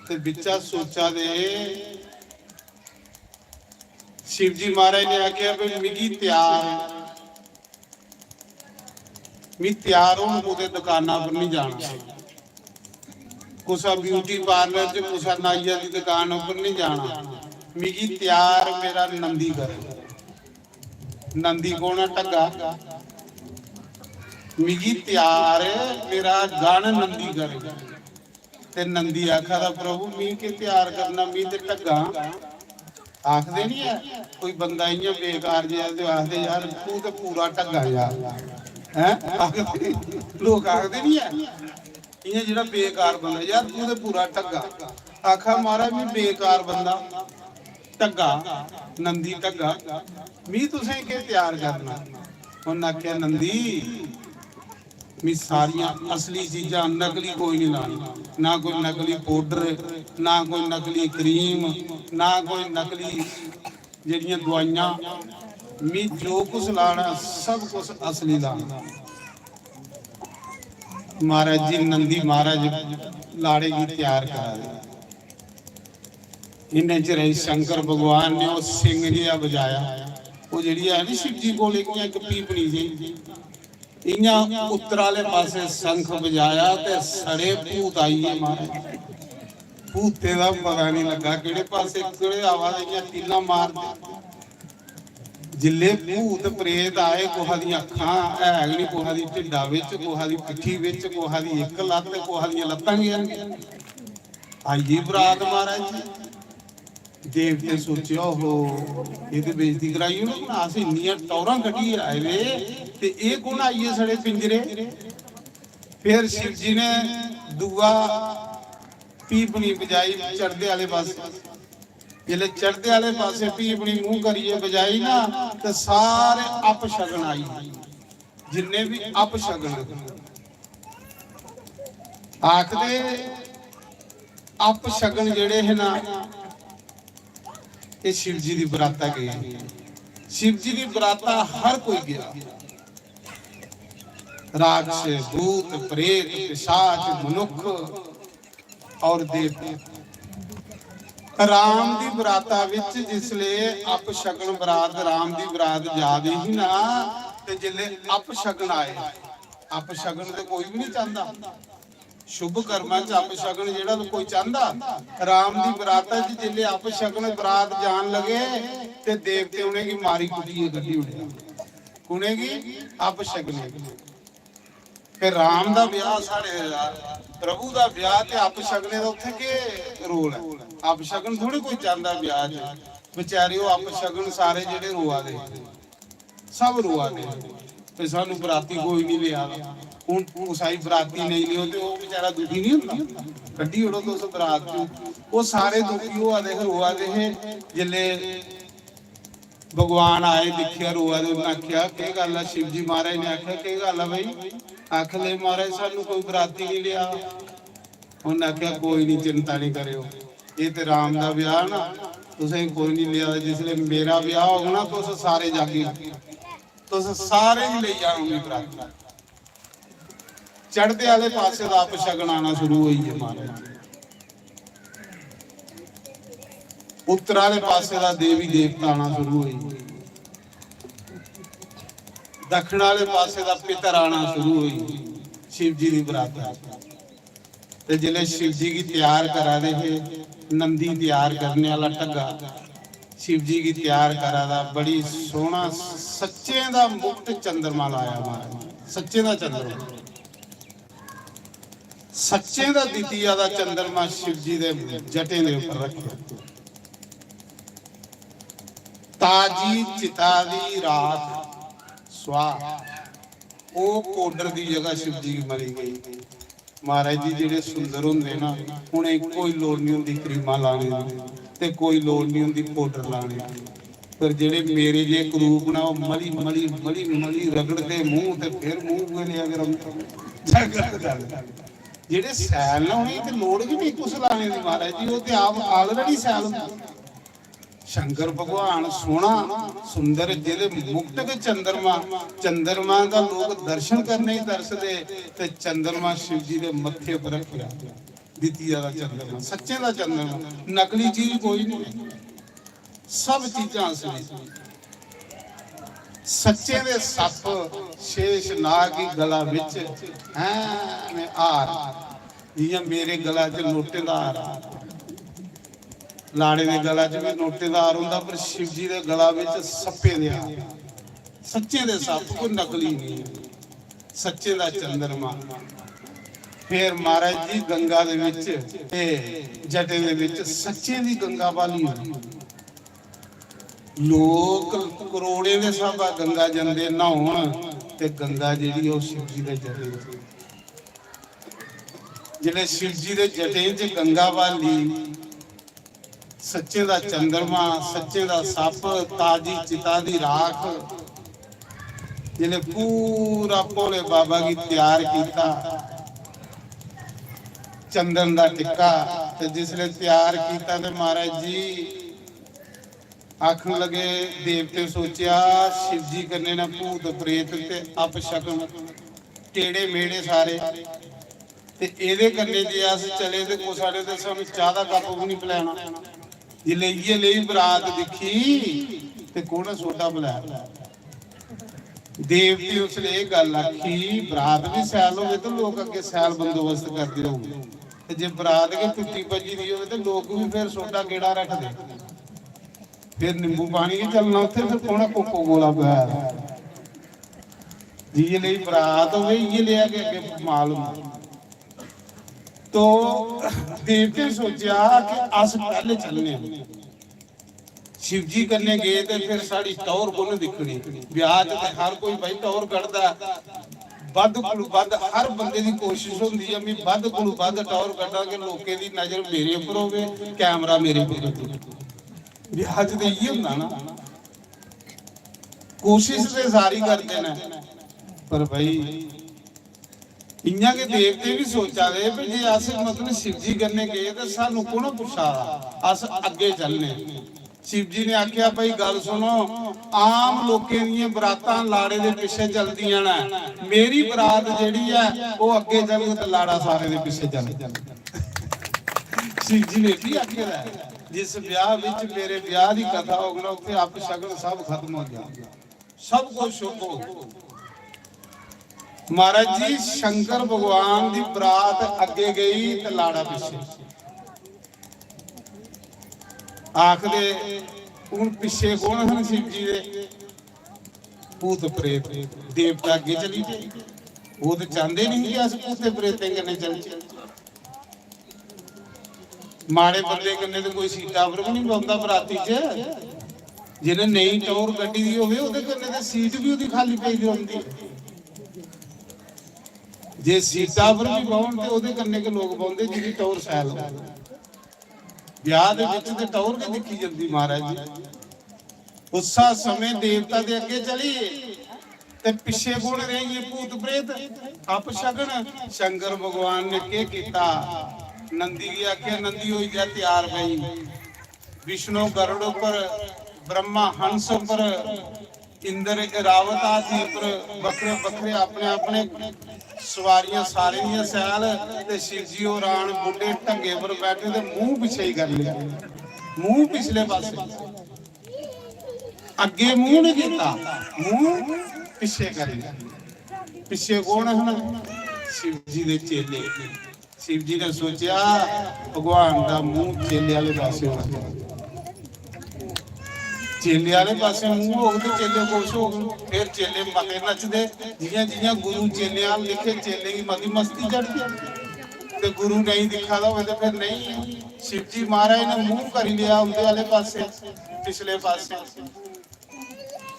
ते बिचा सोचा दे शिव जी महाराज ने आख्या भाई मिगी तैयार है, मैं तैयार हूं कुछ दुकाना पर नहीं जाना, कुसा ब्यूटी पार्लर च कुसा नाइया की दुकान पर नहीं जाना, मिगी तैयार मेरा नंदी कर। नंदी कौन है? टग्गा। मिगी तैयार मेरा गण नंदी कर। ते नंदी आखा था प्रभु मी के तैयार करना, मी ते टग्गा। आखदे नहीं है कोई बंदा इयां बेकार जिहा ते आखदे यार तू ते पूरा टग्गा यार हैं। लोग आखदे नहीं है इयां जेड़ा बेकार बंदा यार तू ते पूरा टग्गा। आखा महाराज मैं बेकार बंदा टग्गा नंदी टग्गा मी तुसें के तैयार करना। उन्हें आख्या नंदी मैं सारियां असली चीज़ां नकली कोई नहीं लानी, ना कोई नकली पाउडर, ना कोई नकली क्रीम, ना कोई नकली जेड़ियां दवाइयां, मैं जो कुछ लाना सब कुछ असली लाना। महाराज जी नंदी महाराज लाड़े की तैयार करा दिया। इन्हें चिर शंकर भगवान ने वो सिंह जिहा बजाया, वो जी है नी शिव जी को एक पीपनी जी इयां उत्तर वाले पासे शंख बजाया ते सड़े भूत आई है। महाराज भूते का पता नहीं लगा किहड़े पासे किहड़े आवाज इयां तीला मारदे। जिले भूत प्रेत आए कोहा दी अखां है नहीं, कोहा दी ढिड्डा विच, कोहा दी पिट्ठी विच, कोहा दी एक लत्त, कोहा दी लत्तां गईयां। आई जी बरात महाराज जी। देवते सोचे ओहो ये तो बेइज्जती कराई उन्हें, अस इन्नियां टौरां कड्ढी आए वे ते ये कौन आइए सड़े पिंजरे। फिर शिव जी ने दुआ पीपनी बजाई चढ़दे वाले पासे। जिले चढ़दे वाले पासे पीपनी मुंह करिए बजाई ना तो सारे अपशगन आई, जिन्ने भी अपशगन आखदे अपशगन जेड़े है ना ये शिव जी की बराता गई। शिव जी की बराता हर कोई गया, राक्षस भूत प्रेत पिशाच मनुख और देवते। राम दी बराता विच जिसले अपशगन बरात राम दी बरात जा दी ही ना ते जिले अपशगन आए, अपशगन ते कोई भी नहीं चाहता। शुभ कर्मां च अपशगन जेड़ा कोई चाहता। राम दी बराता च जिले अपशगन बरात जान लगे ते देवते उन्हें की मारी कुटिए गड्डी उड़े कुनेगी अपशगन। फिर राम दा ब्याह साढ़े प्रभु दा ब्याह ते अपशगने दा उत्थे के रोल है। अपशगन थोड़ी कोई चाहता ब्याह च, बेचारे वो अपशगन सारे जेड़े रोआ दे सब रोआ दे ते सानू बराती कोई नहीं लिया। ਹੁਣ ਉਸਾਈ ਬਰਾਤੀ ਨਹੀਂ ਲਿਓ ਤੇ ਉਹ ਵਿਚਾਰਾ ਦੁਖੀ ਨਹੀਂ ਹੁੰਦਾ ਕੱਢੀ ਉੜੋ ਤੋਂ ਬਰਾਤ ਚ ਉਹ ਸਾਰੇ ਦੁਖੀ ਉਹ ਆਦੇ ਰੋਆ ਦੇ ਜਿੱਲੇ ਭਗਵਾਨ ਆਏ ਦੇਖਿਆ ਰੋਆ ਦੇ ਉਹਨਾਂ ਆਖਿਆ ਕੀ ਗੱਲ ਆ ਸ਼ਿਵ ਜੀ ਮਹਾਰਾਜ ਨੇ ਆਖਿਆ ਕੀ ਗੱਲ ਆ ਬਈ ਆਖ ਲੈ ਮਹਾਰਾਜ ਸਾਨੂੰ ਕੋਈ ਬਰਾਤੀ ਨਹੀਂ ਲਿਆ ਉਹਨਾਂ ਆਖਿਆ ਕੋਈ ਨਹੀਂ ਚਿੰਤਾ ਨਹੀਂ ਕਰਿਓ ਇਹ ਤੇ ਰਾਮ ਦਾ ਵਿਆਹ ਨਾ ਤੁਸੀਂ ਕੋਈ ਨਹੀਂ ਲਿਆ ਜਿਸਲੇ ਮੇਰਾ ਵਿਆਹ ਹੋਗਾ ਨਾ ਤੁਸੀਂ ਸਾਰੇ ਜਾਗੇ ਤੁਸੀਂ ਸਾਰੇ ਹੀ ਲਈ ਜਾਓਗੇ ਬਰਾਤੀ ਚੜ੍ਹਦੇ ਵਾਲੇ ਪਾਸੇ ਦਾ ਅਪਸ਼ਗਨ ਆਣਾ ਸ਼ੁਰੂ ਹੋਈ ਹੈ ਮਹਾਰਾਜ ਉੱਤਰ ਵਾਲੇ ਪਾਸੇ ਦਾ ਦੇਵੀ ਦੇਵਤਾ ਆਣਾ ਸ਼ੁਰੂ ਹੋਈ ਦੱਖਣ ਵਾਲੇ ਪਾਸੇ ਦਾ ਪਿਤਰ ਆਣਾ ਸ਼ੁਰੂ ਹੋਈ शिव जी की बरात ते जिले शिव जी की तैयार करा दे नंदी तैयार करने वाला टग्गा शिव जी की तैयार करा दा बड़ी सोहना सच्चे दा मुक्त चंद्रमा लाया महाराज सच्चे दा चंद्रमा सच्चे दा द्वितीया दा चंद्रमा शिव जी दे जटे दे ऊपर रखे ताजी चिता दी रात स्वा ਉਹ ਪਾਊਡਰ ਦੀ ਜਗ੍ਹਾ शिव जी ਮਰੀ ਗਈ ਮਹਾਰਾਜ ਜੀ ਜਿਹੜੇ ਸੁੰਦਰ ਹੁੰਦੇ ਨਾ ਹੁਣ ਕੋਈ ਲੋੜ ਨਹੀਂ ਹੁੰਦੀ ਕਰੀਮਾਂ ਲਾਣੇ ਦੀ ਤੇ ਕੋਈ ਲੋੜ ਨਹੀਂ ਹੁੰਦੀ ਪਾਊਡਰ ਲਾਣੇ ਦੀ ਪਰ ਜਿਹੜੇ ਮੇਰੇ ਜੇ ਕਰੂਪ ਨਾ ਉਹ ਮਲੀ ਮਲੀ ਮਲੀ ਮਲੀ ਰਗੜਦੇ ਮੂੰਹ ਤੇ ਫਿਰ ਮੂੰਹ ਗਲੇ ਅਗਰ ਜਿਹੜੇ ਸੈਲ ਨਾ ਹੋਣੀ ਤੇ ਲੋੜ ਵੀ ਨਹੀਂ ਕੁਛ ਲਾਣੇ ਦੀ ਮਹਾਰਾਜ ਜੀ ਉਹ ਤੇ ਆਪ ਆਲਰੇਡੀ ਸੈਲ ਹੁੰਦੇ शंकर भगवान सोना सुंदर जिले मुक्त के चंद्रमा का लोग दर्शन करने ही तरसदे ते चंद्रमा शिव जी के मत्थे पर रखा द्वितीय का चंद्रमा सच्चे का चंद्रमा नकली चीज कोई नहीं सब चीजा असली सच्चे दे सप शेष नाग की गला विच हैं हार जियां मेरे गला च नोटे का हार लाड़े दे गला च भी नोटेदार हुंदा पर शिव जी दे गला विच सप्पे दे सच्चे दे सप कोई नकली नहीं सच्चे दा चंद्रमा फिर महाराज जी गंगा दे विच ते जटे दे विच सच्चे दी गंगा वाली लोक करोड़े दे साबा गंगा जंदे नहाउण ते गंगा जेहड़ी ओ शिव जी दे जटे जिहड़े शिव जी दे जटे च गंगा वाली सच्चे दा चंद्रमा सच्चे दा सप ताजी चिता दी राख जिन्हें पूरा भोले बाबा की तैयार किया चंदन दा टिक्का ते जिसने तैयार किया ते महाराज जी आखन लगे देवते सोचा शिव जी करने ने भूत प्रेत ते अपशकन टेढ़े मेढ़े सारे ते एदे करने जे अस चले ते को साडे ते सानू चाह दा कप भी नहीं पिलाना जिले ये ले बरात दिखी ते कोना सोडा बुलाया देवती उसने ये गल आखी बरात भी सैल होवे तो लोग अगे सैल बंदोबस्त करते रहोगे ते जे बरात के टुट्टी भजी दी होवे तो लोग भी फिर सोडा गेड़ा रखदे फिर नींबू पानी के चलना उत्थे फिर कोना कोको कोला पिया जी ये ले बरात होवे ये ले आके अगे मालूम तो देवते सोचा कि अस पहले चलने शिव जी करने गए तो फिर साड़ी टौर कोने दिखनी ब्याह ते हर कोई भाई टौर कढ़दा ਵੱਧ ਕੋਲੋਂ ਵੱਧ हर बंदे की कोशिश होंदी है मैं ਵੱਧ ਕੋਲੋਂ ਵੱਧ टौर कढ़ा कि लोके दी नजर मेरे ऊपर होवे कैमरा मेरे ऊपर होवे ब्याह ते ये हुंदा ना कोशिश ते सारी करदे ने पर भाई इन्या के देवते भी सोचा दे भी जे अस मतलब शिव जी करने गए तो सानू कौन पुछा अस अगे चलने शिव जी ने आख्या भाई गल सुनो आम लोकें दी बरातां लाड़े दे पिछे चलदियां ने मेरी बरात जेहड़ी है वो अगे चलदी ते लाड़ा सारे दे पिछे चल शिव जी ने भी आख्या जिस ब्याह विच मेरे ब्याह दी कथा होगी उत्थे अपशगन सब खत्म हो गया सब कुछ शुभ हो महाराज जी शंकर भगवान की बरात अगे गई ते लाड़ा पिछे आखदे हुण पिछे कौन हन शिव जी दे भूत प्रेत देवता अगे चली जाए वो तो चाहते नहीं कि अस भूत प्रेते कन्ने चलचे माड़े बंदे कन्ने तो कोई सीटा पर भी नहीं पाउंदा बराती च जिन्हें नहीं टौर कड्डी दी होवे ओदे कन्ने ते सीट भी ओदी खाली पई दी हुंदी ਜੇ ਸੀਤਾ ਪਰ ਵੀ ਬਾਉਣ ਤੇ ਉਹਦੇ ਕੰਨੇ ਕੇ ਲੋਕ ਬਾਉਂਦੇ ਜਿਹਦੀ ਟੌਰ ਸੈਲ ਵਿਆਹ ਦੇ ਵਿੱਚ ਤੇ ਟੌਰ ਕੇ ਦੇਖੀ ਜਾਂਦੀ ਮਹਾਰਾਜ ਜੀ। ਉਸਾ ਸਮੇਂ ਦੇਵਤਾ ਦੇ ਅੱਗੇ ਚਲੀਏ ਤੇ ਪਿੱਛੇ ਗੁਣ ਰਹੀਏ ਭੂਤ ਪ੍ਰੇਤ ਆਪ ਸ਼ਗਨ। ਸ਼ੰਕਰ ਭਗਵਾਨ ਨੇ ਕੀ ਕੀਤਾ, ਨੰਦੀ ਕੀ ਆਖਿਆ ਨੰਦੀ ਹੋਈ ਜਾ ਤਿਆਰ ਪਈ। ਵਿਸ਼ਨੂੰ ਗरुड़ ਉੱਪਰ, ब्रह्मा हंस पर, इंद्र रावत आदि पर बखरे बखरे अपने अपने सवारियां सारे दियां सैल ते शिव जी और राण बुढ़े ढंगे पर बैठे ते मुंह पिछे ही कर लिया, मुंह पिछले पासे, अगे मुंह नहीं कीता, मुंह पिछे कर लिया। पिछे कौन है? शिव जी दे चेले। शिव जी ने सोचा भगवान का मुंह चेले वाले पासे होना चाहिए। चेले वाले पासे मुंह हो तो चेले खुश हो, फिर चेले मते नचदे। जियां जियां गुरु चेले लिखे चेले की मती मस्ती चढ़ती ते गुरु नहीं दिखा तो फिर नहीं। शिव जी महाराज ने मुंह कर लिया उनके वाले पासे, पिछले पासे।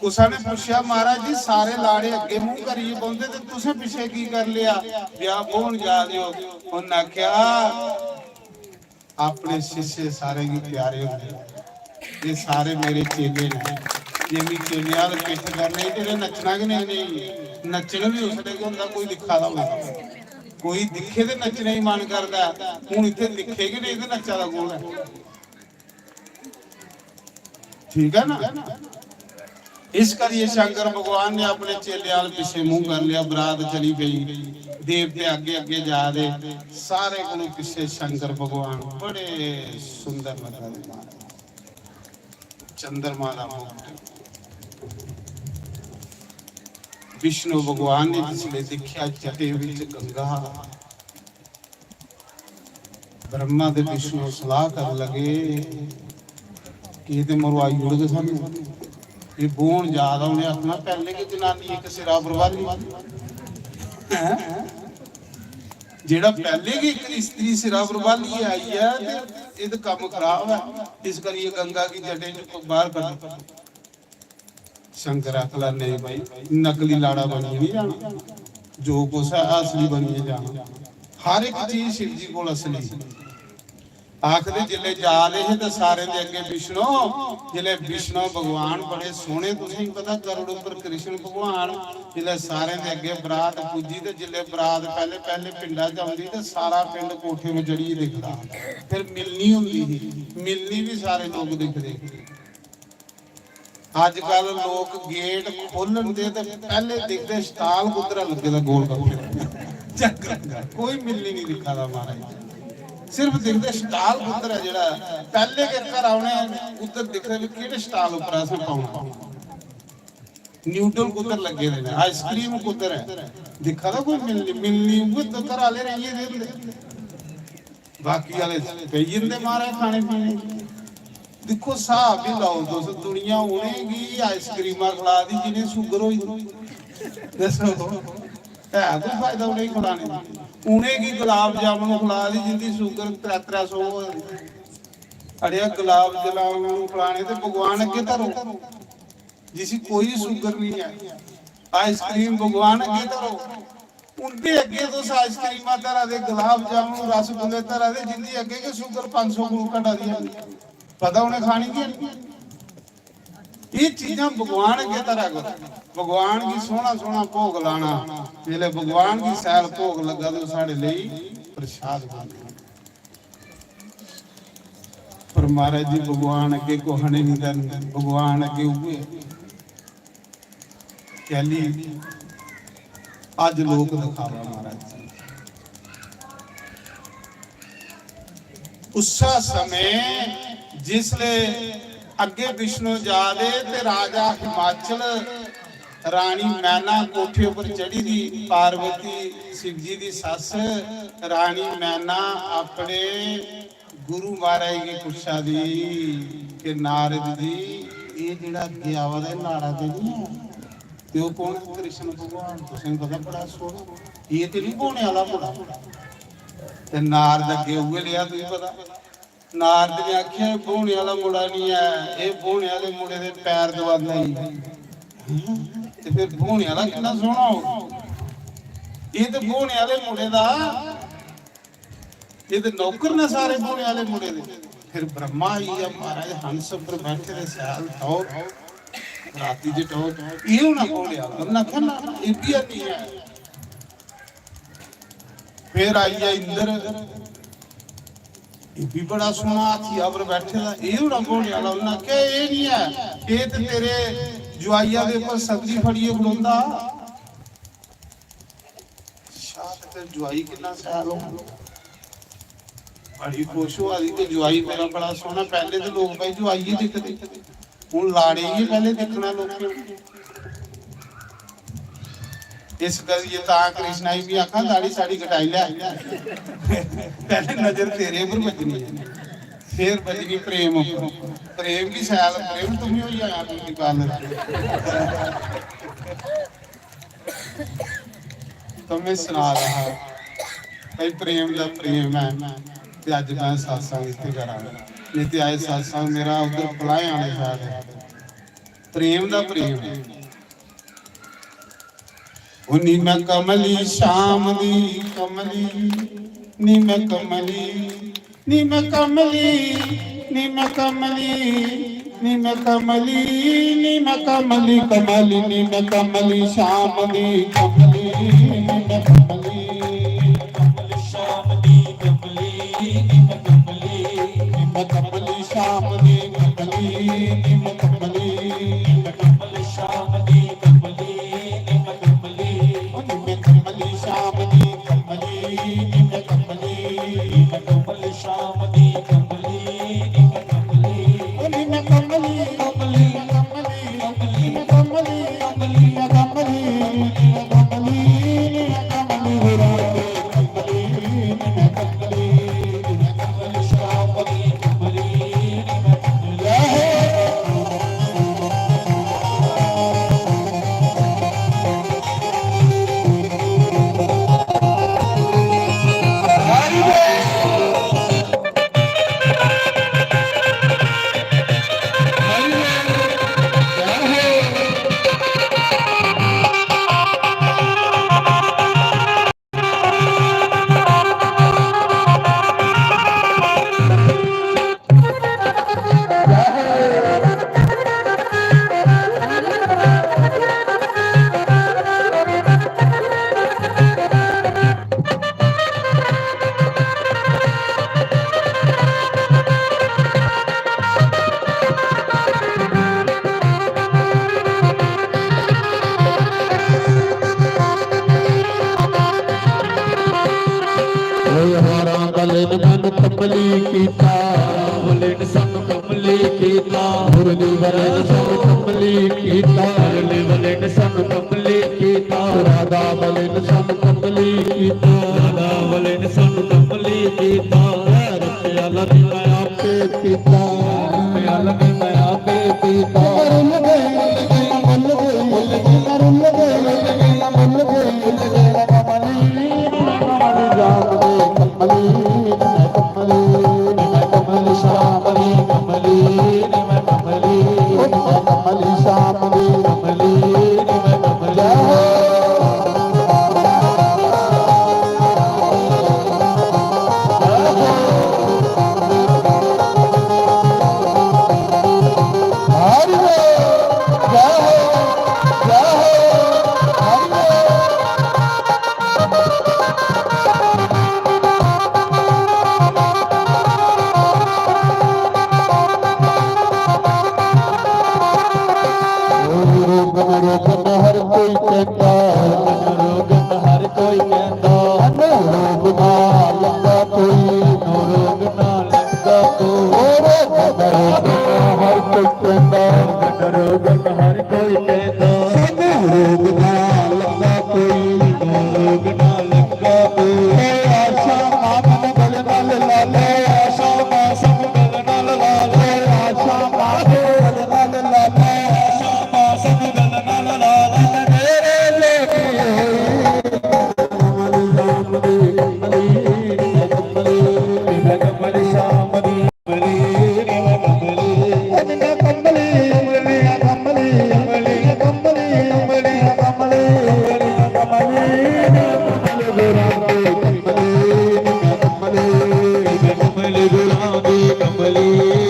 उसा ने पूछा महाराज जी सारे लाड़े अगे मुंह करिए बोलते ते तुसें पिछे की कर लिया, ब्याह बोन जा रहे हो? उन्हें आख्या अपने शिष्य सारे की प्यारे होंगे, ये सारे मेरे चेले ने। जे भी चेले वाले पिठ करने तेरे नचना कि नहीं, नचना भी उसने कि होंदा कोई दिखा दा होवे, कोई दिखे ते नचने ही मन करदा। हुण इत्थे दिखे कि नहीं ते नच्चा दा कौन है? ठीक है ना। इस करिए शंकर भगवान ने अपने चेले वाले पीछे मुंह कर लिया, बरात चली गई, देवते आगे आगे जा रहे, सारे को पीछे शंकर भगवान बड़े सुंदर लगा। चंद्रमा का मुकुट विष्णु भगवान ने जिसले देखा जटे विच गंगा, ब्रह्मा दे विष्णु सलाह कर लगे कि ये मरवाई उड़ गए सानू, ये बोन याद आने अपना पहले की जनानी एक सिरा बरवाली जेड़ा पहले की एक स्त्री सिरा बरवाली आई है ये तो काम खराब है, इस करिए गंगा की जटे जो बाहर कर। शंकर आखला नहीं भाई नकली लाड़ा बनिए नहीं जाना, जो कुछ है असली बनिए जाना। हर एक चीज शिव जी को असली। आखदे जिले जा रहे तो सारे दे अगे विष्णु, जिले विष्णु भगवान बड़े सोहने, तुसीं पता गरुड़ उपर कृष्ण भगवान, जिले सारे दे अगे बरात पूजी ते जिले बरात पहले पहले पिंडा च आउंदी ते सारा पिंड कोठे में जड़ी दिखदा, फिर मिलनी हुंदी ही, मिलनी भी सारे लोग दिखदे। अजकल लोग गेट खोलन दे ते पहले दिखदे स्टाल कुदरा लगे दा गोल गप्पे चक्कर, कोई मिलनी नहीं दिखा दा महाराज, सिर्फ दिखते स्टाल उधर है जेड़ा पहले के घर आने उधर दिख रहे किहड़े स्टाल ऊपर अस पाउणा, न्यूडल कुधर लगे ने, आइसक्रीम कुधर है, दिखा दा कोई मिलनी वो तो घर वाले रहिए दे, बाकी वाले कई जिंदे मारे खाने पीने। देखो साहब भी लाओ दोस्तों, दुनिया उनेगी आइसक्रीम खिला दी जिन्हें शुगर होई, दसो है कोई फायदा उन्हें खिलाने दा? उन्हें की गुलाब जामुन खिला दी जिंदी शुगर 300 अड़िया, गुलाब जामुन खिलाने ते भगवान अगे धरो जिसी कोई शुगर नहीं है, आइसक्रीम भगवान अगे धरो, उनके अगे तो आइसक्रीम धरा दे, गुलाब जामुन रसगुल्ले धरा दे जिंदी अगे के शुगर 500 घटा दिया, पता उन्हें खानी की ये चीजा भगवान अगे धरा करो। भगवान की सोना सोना भोग लाना, जिले भगवान की सैल भोग लगा तो साढ़े लिए प्रसाद बन। पर महाराज जी भगवान अगे कोहने नहीं करते, भगवान अगे हुए कहली अज लोक दिखावा महाराज। उसा समय जिसले अगे विष्णु जादे ते राजा हिमाचल रानी मैना कोठे पर चढ़ी थी, पार्वती शिव जी की सस रानी मैना अपने गुरु महाराज की पुछा दी कि नारद जी ये जिहड़ा गया वा लाड़ा ते नहीं है, ते ओह कौन? कृष्ण भगवान। तुसें पता बड़ा सोहना, ये ते नहीं बोने वाला मुड़ा। ते नारद अगे उहे लिया, तुसें पता नारद ने आख्या बोने वाला मुड़ा नहीं है, ये बोने वाले मुड़े दे पैर दबांदा ही ते फिर बोने वाला कितना सोहना हो। ਇਹ ਤੇ ਬੋਹਣੇ ਵਾਲੇ ਮੁੰਡੇ ਦਾ, ਇਹ ਤੇ ਨੌਕਰ ਨੇ ਸਾਰੇ ਬੋਹਣੇ ਵਾਲੇ ਮੁੰਡੇ ਦੇ। ਫਿਰ ਬ੍ਰਹਮਾ ਆਈ ਆ ਮਹਾਰਾਜ ਹੰਸ ਉੱਪਰ ਬੈਠੇ ਦੇ ਸਿਆਲ ਟੌਰ ਰਾਤੀ ਦੇ ਟੌਰ ਇਹ ਨਾ ਬੋਹਣੇ ਵਾਲਾ ਨਾ ਖੰਨਾ ਇਹ ਵੀ ਨਹੀਂ ਹੈ। ਫਿਰ ਆਈ ਆ ਇੰਦਰ, ਇਹ ਵੀ ਬੜਾ ਸੋਹਣਾ ਹਾਥੀ ਆਵਰ ਬੈਠੇ ਦਾ, ਇਹ ਨਾ ਬੋਹਣੇ ਵਾਲਾ। ਉਹਨਾਂ ਕਿਹਾ ਇਹ ਨਹੀਂ ਹੈ, ਇਹ ਤੇ ਤੇਰੇ ਜਵਾਈਆਂ ਦੇ ਉੱਪਰ ਸਬਜ਼ੀ ਫੜੀਏ ਖਲੋਂਦਾ। ਸ਼ਾਤ ਤੇ ਜਵਾਈ ਕਿੰਨਾ ਸਿਆਲ ਹੋ ਬੜੀ ਖੁਸ਼ ਹੋ ਆਦੀ ਕਿ ਜਵਾਈ ਮੇਰਾ ਬੜਾ ਸੋਹਣਾ। ਪਹਿਲੇ ਤੇ ਲੋਕ ਭਾਈ ਜਵਾਈ ਹੀ ਦਿਖਦੇ, ਹੁਣ ਲਾੜੇ ਹੀ ਪਹਿਲੇ ਦਿਖਣਾ ਲੋਕਾਂ। ਇਸ ਕਰਕੇ ਤਾਂ ਕ੍ਰਿਸ਼ਨਾ ਵੀ ਆਖਾਂ ਦਾੜੀ ਸਾੜੀ ਕਟਾਈ ਲਿਆ, ਪਹਿਲੇ ਨਜ਼ਰ ਤੇਰੇ ਉੱਪਰ ਵੱਜਣੀ ਹੈ, ਫਿਰ ਵੱਜਣੀ ਪ੍ਰੇਮ ਉੱਪਰ। ਪ੍ਰੇਮ ਕੀ ਸਿਆਲ ਪ੍ਰੇਮ ਤੁਮ ਹੀ ਆਇਆ ਤੁਸੀਂ ਕਾਲ तुम्हें सुना रहा भाई प्रेम का प्रेम है। ते अज मैं सत्संग इत्थे करा, नहीं ते आए सत्संग मेरा उधर फलाए आने ख्याल है। प्रेम का प्रेम है। नी मैं कमली शाम दी कमली, नी मैं कमली, नी मैं कमली, नी मैं कमली, नी मैं कमली, नी मैं कमली कमली, नी मैं कमली शाम दी कमली, नी मैं कमली कमली शाम दी कमली, नी मैं कमली, नी मैं कमली शाम दी कमली, नी मैं कमली, नी मैं कमली शाम दी कमली, नी मैं कमली, नी मैं कमली शाम दी कमली, नी मैं कमली, नी मैं कमली शाम दी कमली, नी मैं कमली, नी मैं कमली कमली कमली कमली कमली कमली कमली कमली कमली मैं कमली शाम दी कमली, मैं कमली कमली कीता वलिन संग कमली कीता मुरली वलिन संग कमली कीता मुरली वलिन संग कमली कीता राधा वलिन संग कमली कीता राधा वलिन संग कमली कीता रत्या लगी मैं आपे कीता रत्या लगी मैं आपे कीता रुल गए मुल गए मुल गए रुल गए मुल गए कमली जाम दे कमली शाम दी कमली, मैं कमली, कमली शाम दी कमली, मैं कमली। हर कोई कहता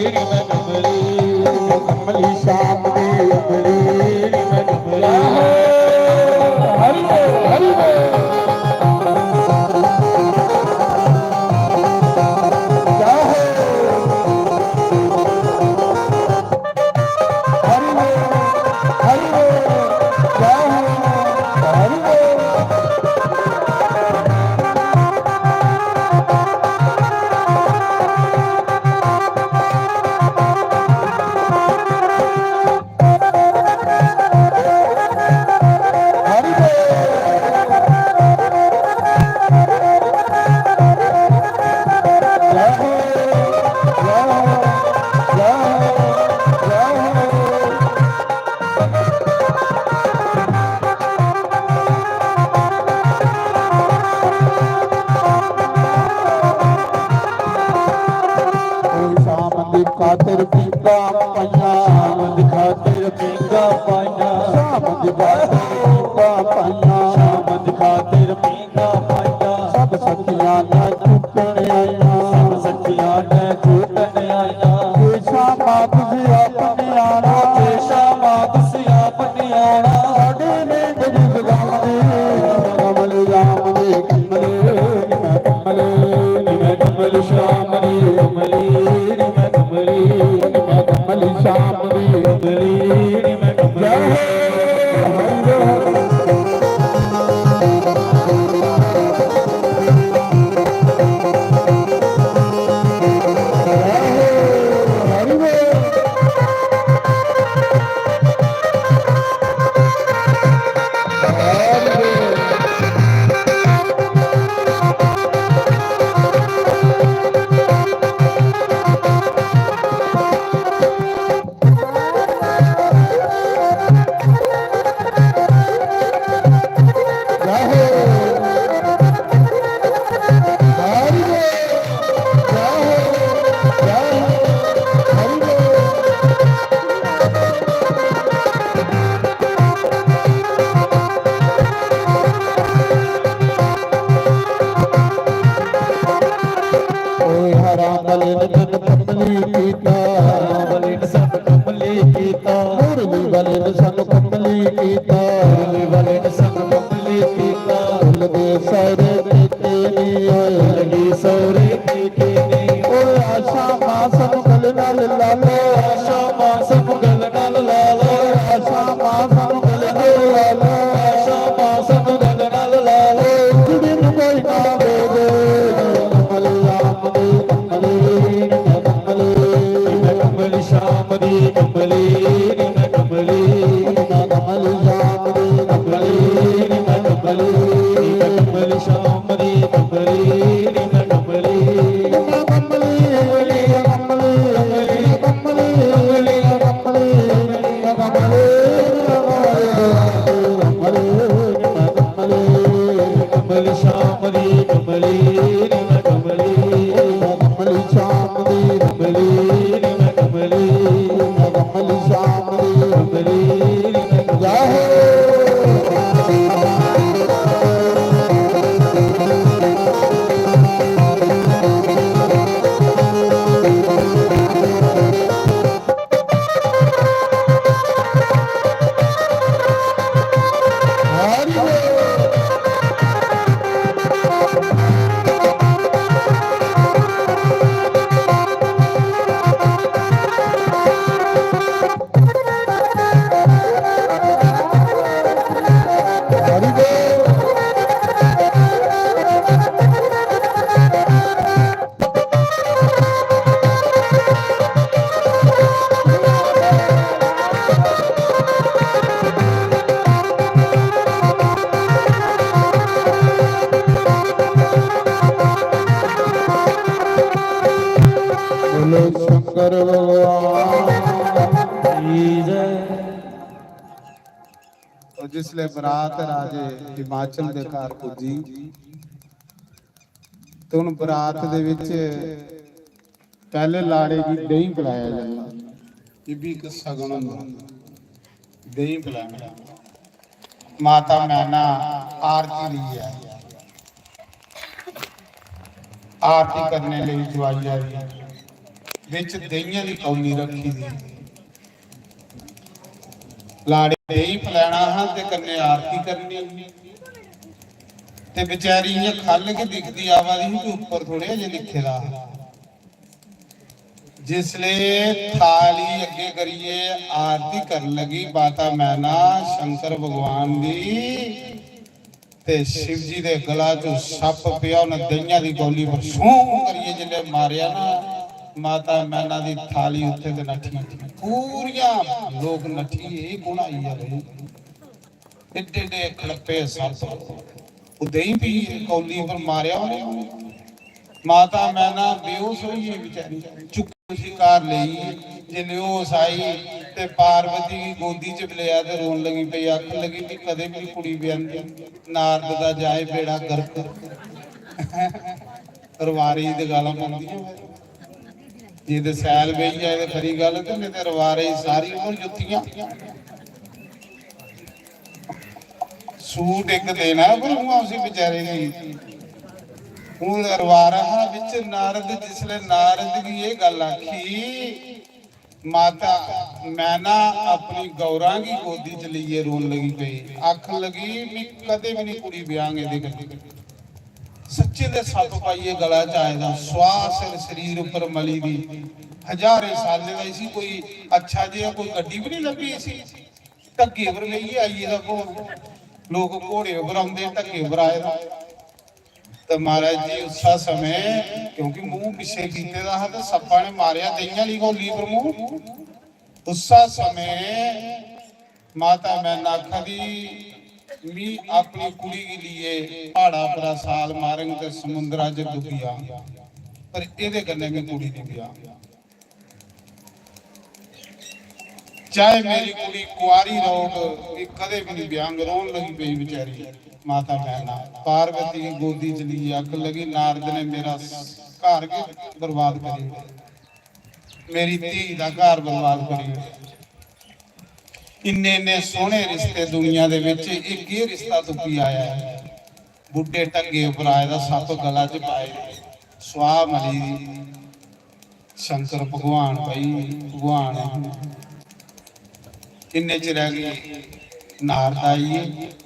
ਮੈਂ ਕਮਲੀ ਕਮਲੀ ਸ਼ਾਮ ਦੀ ਅਮਲੀ ਮੈਂ ਕਮਲੀ ਹਰੀ ਬੋਲ ਹਰੀ ਬੋਲ ਜੈ ਹੋ ਹਰੀ ਬੋਲ ਹਰੀ ਬੋਲ ਜੈ ਹੋ ਹਰੀ ਬੋਲ ਹਰੀ ਜੈ ਹੋ ਜੈ ਹੋ ਜੈ ਹੋ ਜੈ ਹੋ ਕੋਈ ਸ਼ਾਮ ਦੀ ਖਾਤਰ ਪੀਂਦਾ ਪਾਈਆਂ ਸ਼ਾਮ ਦੀ ਖਾਤਰ ਪੀਂਗਾ ਪਾਈਆਂ ਸ਼ਾਮ ਦੀ ਖਾਤਰ ਪੀਂਦਾ ਪਾਈਆਂ ਸ਼ਾਮ ਦੀ ਖਾਤਰ ਪੀਂਗਾ ਪਾਈਆਂ ਸਭ ਸਖੀਆਂ ਨਾ ਚੁੱਕਣ ਆਈਆਂ ਸਭ ਸਖੀਆਂ ਨੇ ਝੂਟਣ ਆਈਆਂ ਕੋਈ ਸ਼ਾਮਾਂ ਤੁਸੀਂ ਆਪਣੇ ਆਣਾ ਤੇ ਸ਼ਾਮਾਂ ਤੁਸੀਂ ਆਪ ਨਹੀਂ ਆਉਣਾ ਸਾਡੇ ਨੇ ਗਰੀਬ ਗਾਉਂਦੇ ਕਮਲ ਰਾਮ ਦੇ ਕਮਲ ਮੈਂ ਕਮਲ ਮੈਂ ਕਮਲ ਸ਼ਾਮ ਦੀ ਕਮਲੀ ਮੈਂ ਕਮਲੀ ਮੈਂ ਕਮਲ ਸ਼ਾਮ ਦੀ ਕਮਲੀ ਮੈਂ ਜੈ ਕਮਲੀ ਹੋ ਹਰੀ ਬੋਲ ਹਰੀ ਬੋਲ ਹਰੀ ਬੋਲ ਜੈ ਹੋ ਹਰੀ ਬੋਲ ਜੈ ਹੋ ਜੈ ਹੋ ਹਰੀ ਬੋਲ ਓਏ ਹਰਾ ਮਲਨ ਜਨ ਕਮਲੀ ਕੀਤਾ ਬਲਿਨ ਸਭ ਕਮਲੀ ਕੀਤਾ ਮੁਰਲੀ ਬਲਨ ਸਨ ਕਮਲੀ ਕੀਤਾ ਮੁਰਲੀ ਬਲਿਨ ਸਭ ਕਮਲੀ ਕੀਤਾ ਫੁੱਲ ਦੇ ਸਾਰੇ ਕੀਤੇ ਨੀ ਓਏ ਲਗੀ ਸੋਰੇ ਕੀ ਕੀਨੀ ਓਏ ਆਸ਼ਾ ਮਾਸਨ ਗਲ ਨਾਲ ਲਾਲੋ ਆਸ਼ਾ ਮਾਸਮ ਗਲ ਨਾਲ ਲਾ ਲੋ ਆਸ਼ਾ ਮਾਸਨ ਗਲ ਨਾਲ ਲਾਲੋ ਆਸ਼ਾ ਮਾਸਮ ਗਲ ਨਾਲ ਲਾ ਲੋ ਕੁੜੀ ਨੂੰ ਕੋਈ ਨਾ ਦੇ ਦੇ ਕਮਲ ਰਾਮ ਦੇ ਕਮਲੀ ਮੈਂ ਕਮਲ ਸ਼ਾਮ ਦੀ ਕਮਲੀ ਮੈਂ ਕਮਲੀ ਮੈਂ ਕਮਲ ਰਾਮ ਦੇ ਕਮਲੀ ਮੈਂ ਕਮਲੀ ਮੈਂ ਕਮਲ ਸ਼ਾਮ ਦੀ ਕਮਲੀ ਮੈਂ ਕਮਲੀ ਮੈਂ ਕਮਲੀ ਕਮਲੀ ਕਮਲੀ ਕਮਲੀ ਕਮਲ ਸ਼ਾਮ ਦੀ ਕਮਲੀ ਮੈਂ ਕਮਲੀ ਕਮਲੀ ਸ਼ਾਮ ਦੀ ਕਮਲੀ ਮੈਂ ਕਮਲੀ ਕਮਲੀ ਸ਼ਾਮ ਦੀ ਕਮਲੀ ਮੈਂ ਜੈ ਹੋ ਹਰੀ ਬੋਲ ਹਰੀ ਬੋਲ ਬੋਲੇ ਸ਼ੰਕਰ ਭਗਵਾਨ ਕੀ ਜੈ ਉਹ ਜਿਸਲੇ ਬਰਾਤ ਰਾਜੇ ਹਿਮਾਚਲ ਦੇ ਘਰ ਪੁੱਜੀ ਤੇ ਉਹਨੂੰ ਬਰਾਤ ਦੇ ਵਿੱਚ ਪਹਿਲੇ ਲਾੜੇ ਦੀ ਦਹੀਂ ਪਿਲਾਇਆ ਜਾਂਦਾ। ਇਹ ਵੀ ਇੱਕ ਸਗਨ ਹੁੰਦਾ, ਦਹੀਂ ਪਿਲਾਣਾ। ਮਾਤਾ ਮੈਨਾ ਆਰਤੀ ਲਈ ਹੈ, ਆਰਤੀ करने ਲਈ ਜਵਾਈ आई। ਵਿੱਚ ਦਹੀਂਆਂ ਦੀ ਕੌਲੀ ਰੱਖੀ ਦੀ, ਲਾੜੇ ਦਹੀਂ ਪਿਲਾਣਾ ਹਾਂ ਤੇ ਕੰਨੇ ਆਰਤੀ ਕਰਨੀ। ਤੇ ਵਿਚਾਰੀ ਇਹ ਖੱਲ ਕੇ ਦਿਖਦੀ ਆਵਾਦੀ ਕਿ ਉੱਪਰ ਥੋੜੇ ਜੇ ਲਿਖੇ ਦਾ। जिसले थाली अगे करिए आरती कर लगी माता मैना शंकर भगवान दी ते शिव जी दे गला चो सप पिया उन्हें दहिया दी गोली पर शूं करिए जिले मारिया ना माता मैना दी थाली उत्थे ते नठी पूरिया लोग नठी यही गुण आई है भाई एडे एडे खड़पे सप उदई भी गोली पर मारिया माता मैना बेहोश हुई है बेचारी चुप शिकार ਲਈ ਜਿਨੇ ਉਹ ਸਾਈ ਤੇ ਪਾਰਵਤੀ ਦੀ ਗੋਦੀ ਚ ਲਿਆ ਤੇ ਰੋਣ ਲੱਗੀ ਪਈ ਅੱਖ ਲੱਗੀ ਕਿ ਕਦੇ ਵੀ ਕੁੜੀ ਵਿਆਹਦੀ ਨਾਰਦ ਦਾ ਜਾਏ ਬੇੜਾ ਗਰਕ ਰਵਾਰੀ ਦੀ ਗਾਲਾਂ ਪਾਉਂਦੀਆਂ ਜੇ ਤੇ ਸੈਲ ਵੇਈ ਜਾਏ ਤੇ ਖਰੀ ਗੱਲ ਤੇ ਨਹੀਂ ਤੇ ਰਵਾਰੀ ਸਾਰੀ ਉਮਰ ਜੁੱਤੀਆਂ ਸੂਟ ਇੱਕ ਦੇਣਾ ਪਰ ਉਹ ਅਸੀਂ ਵਿਚਾਰੇ ਨਹੀਂ ਹੁਣ ਰਵਾਰਾ ਵਿੱਚ ਨਾਰਦ ਜਿਸਲੇ ਨਾਰਦ ਦੀ ਇਹ ਗੱਲ ਆਖੀ ਮਾਤਾ ਮੈਨਾ ਆਪਣੀ ਗੌਰਾਂ ਦੀ ਗੋਦੀ ਚ ਲਈਏ ਰੋਣ ਲੱਗੀ ਪਈ ਅੱਖ ਲੱਗੀ ਵੀ ਕਦੇ ਵੀ ਨਹੀਂ ਕੁੜੀ ਵਿਆਹਾਂਗੇ ਦੇ ਗੱਡੀ ਸੱਚੇ ਦੇ ਸੱਪ ਪਾਈਏ ਗਲਾ ਚ ਆਏਦਾ ਸਵਾਸ ਸਰੀਰ ਉੱਪਰ ਮਲੀ ਦੀ ਹਜ਼ਾਰੇ ਸਾਲੇ ਦਾ ਸੀ ਕੋਈ ਅੱਛਾ ਜਿਹਾ ਕੋਈ ਗੱਡੀ ਵੀ ਨਹੀਂ ਲੱਭੀ ਸੀ ਧੱਕੇ ਵਰ ਲਈਏ ਆਈਏ ਦਾ ਕੋ ਲੋਕ ਘੋੜੇ ਉੱਪਰ ਆਉਂਦੇ ਧੱਕੇ ਉੱਪਰ ਆਏ ਦਾ तो महाराज जी उस समय क्योंकि मुंह पिछे कीते दा ते सप्पा ने मारिया दहियां ली गोली पर मुंह उस समय माता मैना खदी मी अपनी कुड़ी के लिए पहाड़ा पर साल मारेंगे ते समुद्रा च डुबिया पर एदे कन्ने में कुड़ी नहीं पिया चाहे मेरी कुड़ी कुआरी रोग कदे भी नहीं ब्यांग रोन लगी पई बेचारी माता मैना पार्वती की गोदी चली अग लगी नारद ने मेरा घर के बर्बाद करी मेरी धी का घर बर्बाद करी इन्ने इन्ने सोहने रिश्ते दुनिया दे विच एक ये रिश्ता तुकी आया है बुढ़े टंगे उपर आए दा सप गला च पाए स्वाह मली शंकर भगवान भाई भगवान इन्ने च रह गई नारद आइए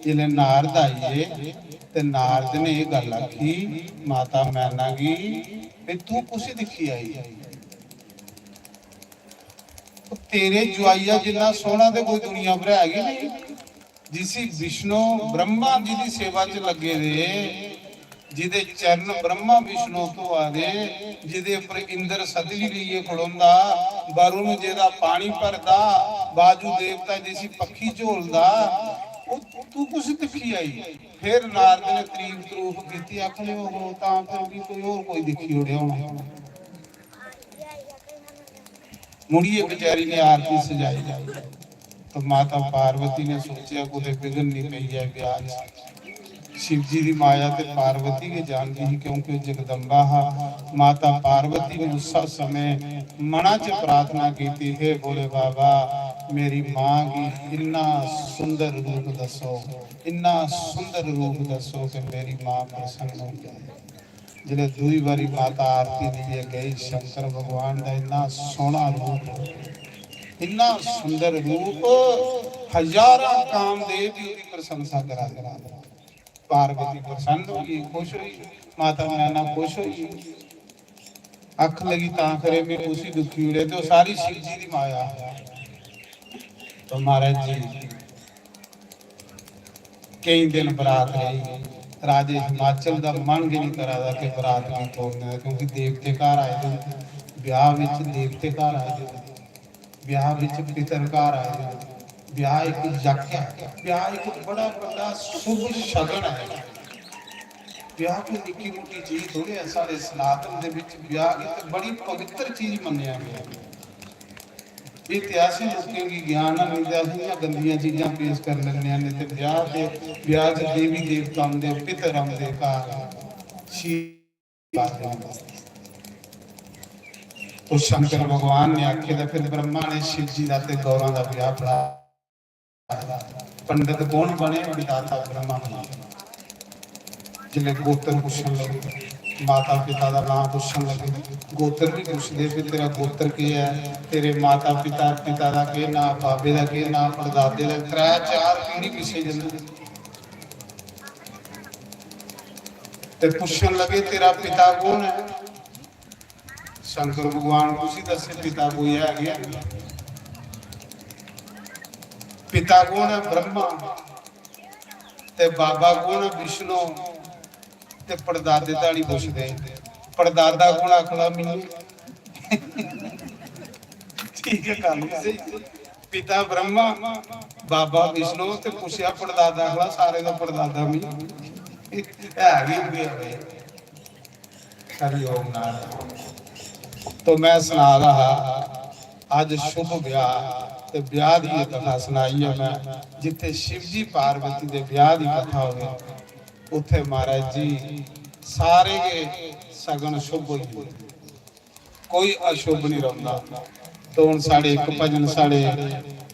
जिले नारद आइए ते नारद ने ये गल आखी माता मैना की भी तू कुछ दिखी आई तेरे जुआइया जिन्ना सोहना ते कोई दुनिया पर हैगी नहीं जिसी विष्णु ब्रह्मा जी की सेवा च लगे दे जिदे चरण ब्रह्मा विष्णु तो आदे जिदे उपर इंद्र सदली लिए खड़ोंदा वरुण जेदा पानी भरदा बाजू देवता जैसी पक्षी झोलदा तू कुछ दिखी आई फिर नारद ने तरीफ तरूफ कीती आखले हो तां फिर कोई और कोई दिखी उड़े होना मुड़िए बेचारी ने आरती सजाई तो माता पार्वती ने सोचा कोई बिगड़ नहीं पई है ब्याह शिव जी की माया ते पार्वती के जानती ही क्योंकि जगदम्बा माता पार्वती ने उस समय मना च प्रार्थना की थी हे बोले बाबा मेरी मां की इन्ना सुंदर रूप दसो इन्ना सुंदर रूप दसो कि मेरी मां प्रसन्न हो जाए जिले दूई बारी माता आरती लिए गई शंकर भगवान का इन्ना सोहना रूप इन्ना सुंदर रूप हजारों कामदेव की प्रशंसा करा पार्वती प्रसन्न होगी खुश हुई माता मैना खुश हुई अख लगी तां करे में उसी दुखी उड़े तो सारी शिव जी की माया तो महाराज जी कई दिन बरात रही राजे हिमाचल का मन भी नहीं करा था कि बरात नहीं तोड़ने क्योंकि देवते घर आए थे ब्याह विच देवते घर आए थे ब्याह विच पितर घर आए थे ब्याह एक यज्ञ है ब्याह एक बड़ा बड़ा शुभ शगन है ब्याह कोई निक्की मुट्टी चीज थोड़ी है सारे सनातन दे विच ब्याह एक बड़ी पवित्र चीज मन्निया गया इतिहासी लोगों की ज्ञान मिलता है गंदियां चीज़ां पेश कर लेने ने ते ब्याह ते ब्याह च देवी देवता आंदे पितर आंदे घर तो शंकर भगवान ने आखे तो फिर ब्रह्मा ने शिव जी का ते गौरा का ब्याह पढ़ा पंडित कौन बने विधाता ब्रह्मा बने जिले गोत्र पुछण लगे माता पिता का नाम पुछन लगे, गोत्र भी पुछते भी तेरा गोत्र की है, तेरे माता पिता पिता का के नाम, बाबे का के नाम, परदादे का, 3-4 पीढ़ी पिछे जाते। ते पुछन लगे तेरा पिता कौन है? शंकर भगवान कुछ दसे पिता कोई है गया। पिता कौन है? ब्रह्मा। ते बाबा कौन है? विष्णु। ते परदादे दा नहीं पुछदे, परदादा कौन? आखला मैनू। ठीक है, गल भी सही। पिता ब्रह्मा, बाबा विष्णु, ते पुछया परदादा, आखला सारे दा परदादा मैं है भी होवे। हरिओम नारायण। तो मैं सुना रहा अज शुभ ब्याह ते ब्याह की कथा सुनाई है मैं, जिथे शिव जी पार्वती के ब्याह की कथा होवे उथे महाराज जी सारे के सगन शुभ होई, कोई अशुभ नहीं रहता। तो हुण साडे एक भजन साडे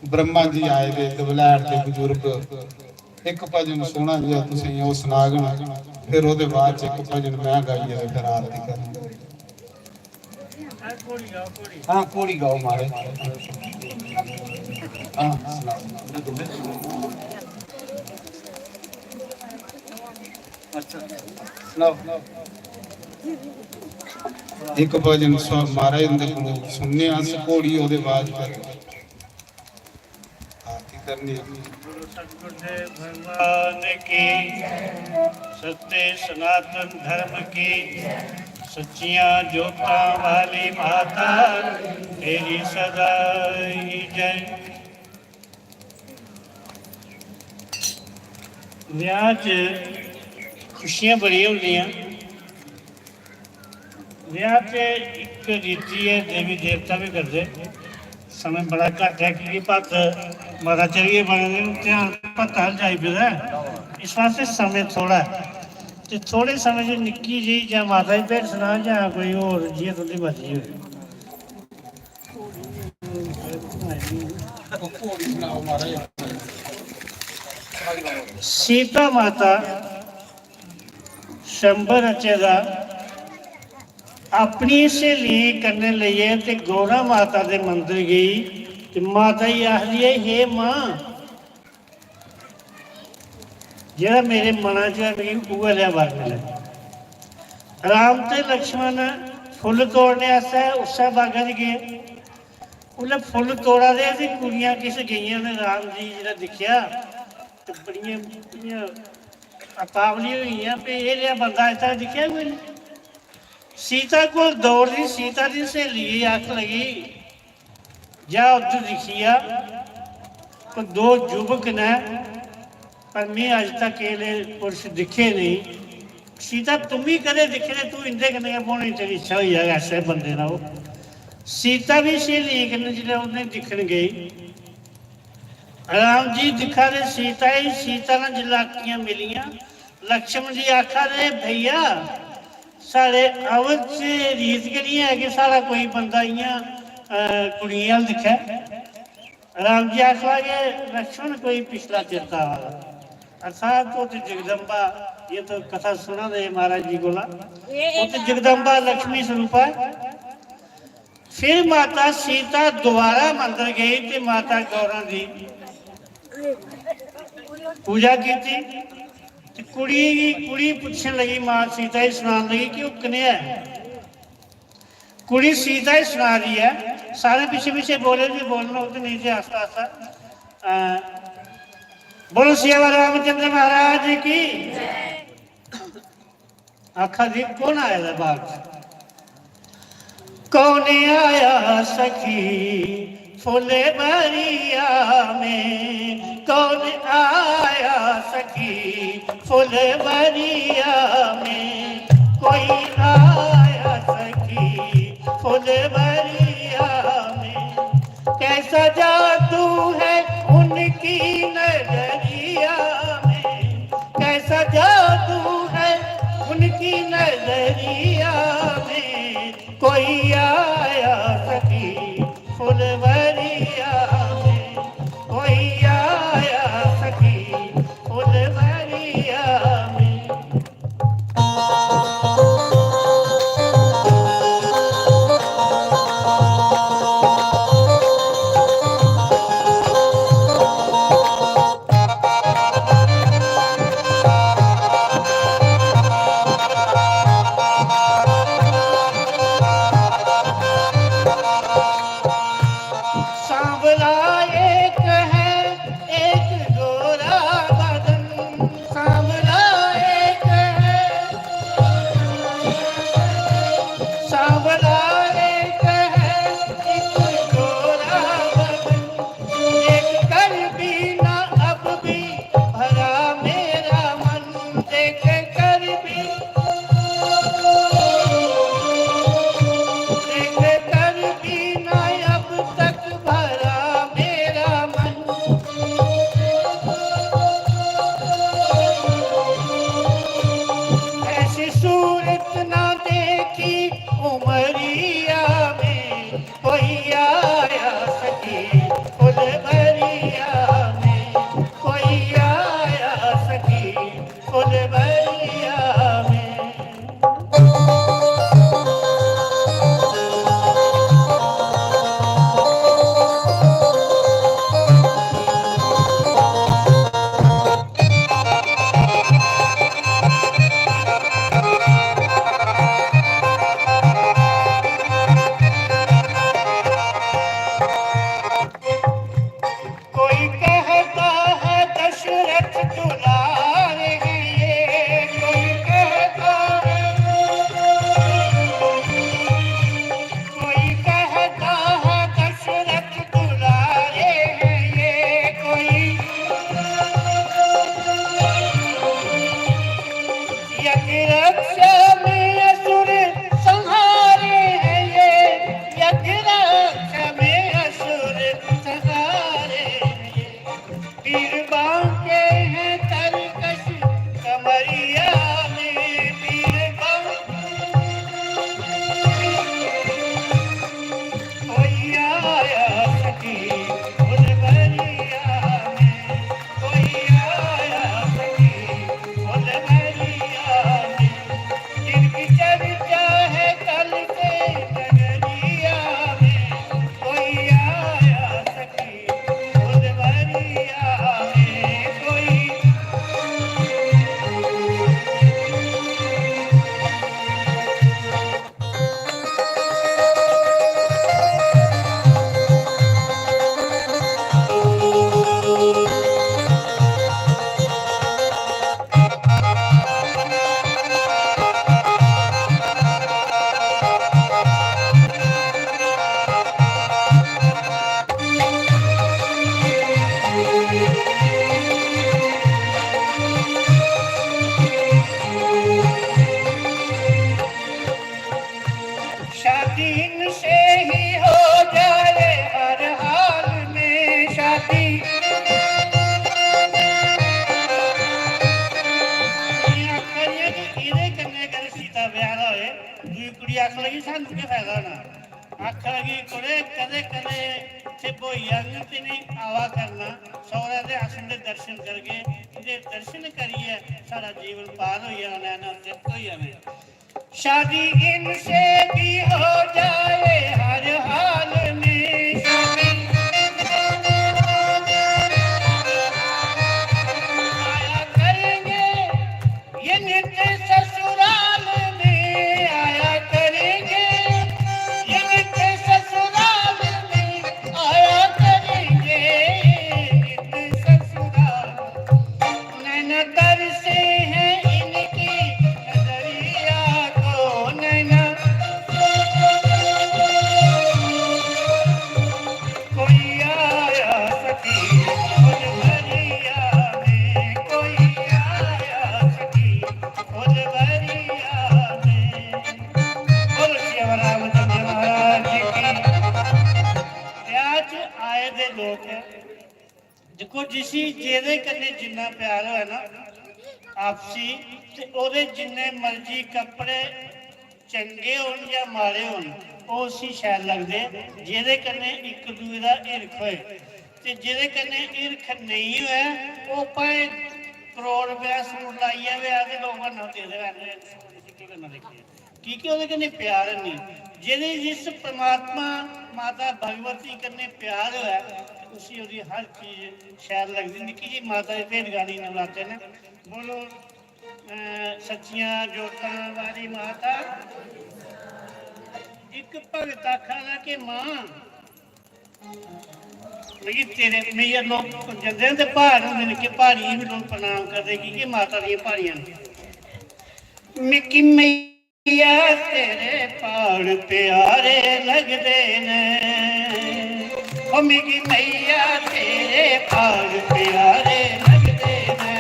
ब्रह्मा जी आए दे दवलैर के बजुर्ग, एक भजन सोहना जिहा तुसीं ओह सुनागण, फिर ओहदे बाद च एक भजन मैं गाइए ते फिर आरती करनी। हाँ कोड़ी गाओ मारे। हाँ सुनाओ। एक भजन महाराज उनके कोलों सुनने अस घोड़ी ओहदे बाद आरती करनी। सतगुरुदेव भगवान की, सत्य सनातन धर्म की, सच्चियां जोता वाली माता तेरी सदा ही जय। विआह च खुशियां बड़ियां होंदियां। विआह च एक रीति है, देवी देवता भी करते। समय बड़ा घट है क्योंकि भत्त माता चलिए बने ध्यान भत्त हल जाई फिर, इस वास्ते समय थोड़ा है। तो थोड़े समय च निक्की जी या माता की भेंट सुना या कोई होर जियां तुंदी मर्जी होवे। सीता माता शंबर रचेदा अपनी सहेली कन्नै लेइयै ते गौरा माता दे मंदिर गई ते माता जी आखदी है, हे मां जेड़ा मेरे मना च मिगी उ'ऐ लेआ वर मिले। राम ते लक्ष्मण फुल्ल तोड़ने आस्तै उस्सै बागा च गे। उसलै फुल्ल तोड़ा दे ते कुड़ियां किश गेइयां ने, राम जी जेह्ड़ा दिक्खेआ ते बड़ियां इ'यां अतावली होई गेइयां भी एह् जेहा बंदा अज्ज तक दिक्खेआ कोई नहीं। सीता को दौड़दी, सीता दी सहेली गी आख लगी जा उद्धर दिक्खिया कोई 2 युवक ने, पर मैं अज तक एह् पुरुष दिक्खे नहीं। सीता तुम भी कदें दिक्खे ने, तू इंदे कन्नै बौह्ने दी तेरी इच्छा होई जाग, ऐसे बंदे ना ओह्। सीता भी सहेली कन्नै जिसलै उन्हें दिक्खन गई, राम जी दिक्खा दे सीता ही, सीता ने जिसलै अक्खियां मिलियां, लक्ष्मण जी आखा दे भैया साढ़े अवध च रीत गै नहीं है कि साढ़ा कोई बंदा इ'यां कुड़ियें अल दिक्खे। राम जी आख लगे लक्ष्मण कोई पिछला चेता वाला, अर्थात वो तो जगदम्बा, ये तो कथा सुना दे महाराज जी कोला, वो तो जगदम्बा लक्ष्मी स्वरूप है। फिर माता सीता दोबारा मंदिर गई तो माता गौरा दी पूजा की थी। कुड़ी पूछने लगी, मां सीता ही सुनान लगी कि वह कनेहा है। कुड़ी सीता ही सुना रही है, सारे पीछे पीछे बोले भी, बोलना हो तो नहीं थे आस्ता आस्ता। बोलो सियावर रामचंद्र महाराज की। आखा जी कौन आया था बाग? कौन आया सखी फुले बरिया में, कौन आया सखी फुले बरिया में, कोई आया सखी फुले बरिया में। कैसा जादू है उनकी नजरिया में, कैसा जादू है उनकी नजरिया में, कोई आया सखी फुलवरिया में, कोई आया सखी फुलवरिया में। सांवला एक है एक गोरा बदन, सांवला एक है सांवला एक है एक गोरा बदन, देख कर भी ना अब भी भरा मेरा मन, देख कर भी ना अब तक भरा मेरा मन। ऐसी सूरत ना देखी उमरिया में, कोई आया सकी फुलवरिया में, कोई आया सकी फुलवरिया में। कोई कहता है दशरथ दुलारे हैं ये, कोई कहता है दशरथ दुलारे हैं ये, कोई यज्ञरक्ष में असुर संहारे हैं ये, यज्ञरक्ष में असुर संहारे हैं ये, पीर बांके हैं तरकश कमरिया में, पीर कोई आया सकी फुलवरिया में, कोई आया सकी फुलवरिया में, जिनकी चर्चा है कल से नगरिया में, कोई आया सकी फुलवरिया में, कोई शादी इनसे ही हो जाए हर हाल में, शादी ਇਹਦੇ ਕੰਨੇ ਕਰ ਸੀਤਾ ਵਿਆਹ ਦਾ ਹੋਏ, ਦੂਜੀ ਕੁੜੀ ਆਖ ਲਗੀ ਸਾਨੂੰ ਕੀ ਫਾਇਦਾ ਹੋਣਾ, ਆਖ ਲਗੀ ਕੁੜੇ ਕਦੇ ਕਦੇ ਤੇ ਭੋਈਆ ਨੂੰ ਤੇ ਨਹੀਂ ਆਵਾ ਕਰਨਾ, ਸਹੁਰੇ ਦੇ ਆਸਣ ਦੇ ਦਰਸ਼ਨ ਕਰਕੇ ਇਹਦੇ ਦਰਸ਼ਨ ਕਰੀਏ ਸਾਡਾ ਜੀਵਨ ਪਾਰ ਹੋ ਜਾਣਾ ਨਾ ਤੇ ਕੋਈ ਐਵੇਂ। शादी इनसे भी हो जाए हर हाल में, शादी आया करेंगे ये नित्य ससुराल में, आया करेंगे ये नित्य ससुराल में, आया करेंगे नित्य ससुराल। नैना दर से है इनकी नजरिया को, नैना कोई आया सकी फुलवरिया में, कोई आया सकी फुलवरिया में। बोलो श्री रामचंद्र महाराज की। ਵਿਆਹ 'ਚ ਆਏ ਦੇ ਲੋਕ ਦੇਖੋ ਜਿਸੀ ਜਿਹਦੇ ਕੰਨੇ ਜਿੰਨਾ ਪਿਆਰ ਹੋਇਆ ਨਾ ਆਪਸੀ, ਤੇ ਉਹਦੇ ਜਿੰਨੇ ਮਰਜ਼ੀ ਕੱਪੜੇ ਚੰਗੇ ਹੋਣ ਜਾਂ ਮਾੜੇ ਹੋਣ ਉਹ ਸੀ ਸ਼ੈਲ ਲੱਗਦੇ, ਜਿਹਦੇ ਕੰਨੇ ਇੱਕ ਦੂਜੇ ਦਾ ਈਰਖ ਹੋਏ, ਤੇ ਜਿਹਦੇ ਕੰਨੇ ਈਰਖ ਨਹੀਂ ਹੋਇਆ ਉਹ ਭਾਵੇਂ ਕਰੋੜ ਰੁਪਇਆ ਸੂਟ ਲਾਈ ਜਾਵੇ ਆ ਕੇ ਲੋਕਾਂ ਨੂੰ ਦੇ ਦੇਵੇ ਕੀ ਕਰਨਾ ਦੇਖੀਏ, क्योंकि ਉਹਦੇ ਕੰਨੇ ਪਿਆਰ ਨਹੀਂ। ਜਿਹਦੇ ਜਿਸ परमात्मा माता भगवती कन्ने प्यार होया उसी ਉਹਦੀ हर चीज शैल लगती। निक्की जी माता ਦੀ भेद गानी नवराते ने बोलो सच्चियां जोतां वाली माता। एक भगत आखा कि मां लेकिन तेरे मैया लोग जंदे ते पहाड़ होंदे ने कि पहाड़ी भी लोग प्रणाम करदे कि माता दी पहाड़ियां ने मिकी मैया तेरे पहाड़ प्यारे लगदे ने ओ मिकी मैया तेरे पहाड़ प्यारे लगदे ने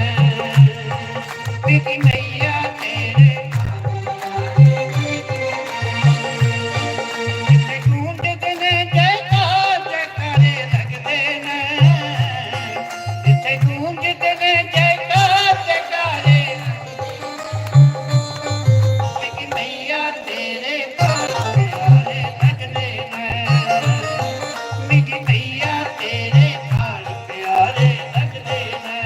मिकी मैया तेरे जिथे गूंजदे ने जयकार जयकारे लगदे ने जिथे गूंजदे ने जयकार जयकारे मिकी मैया तेरे पहाड़ प्यारे लगदे ने मिकी मैया तेरे पहाड़ प्यारे लगदे ने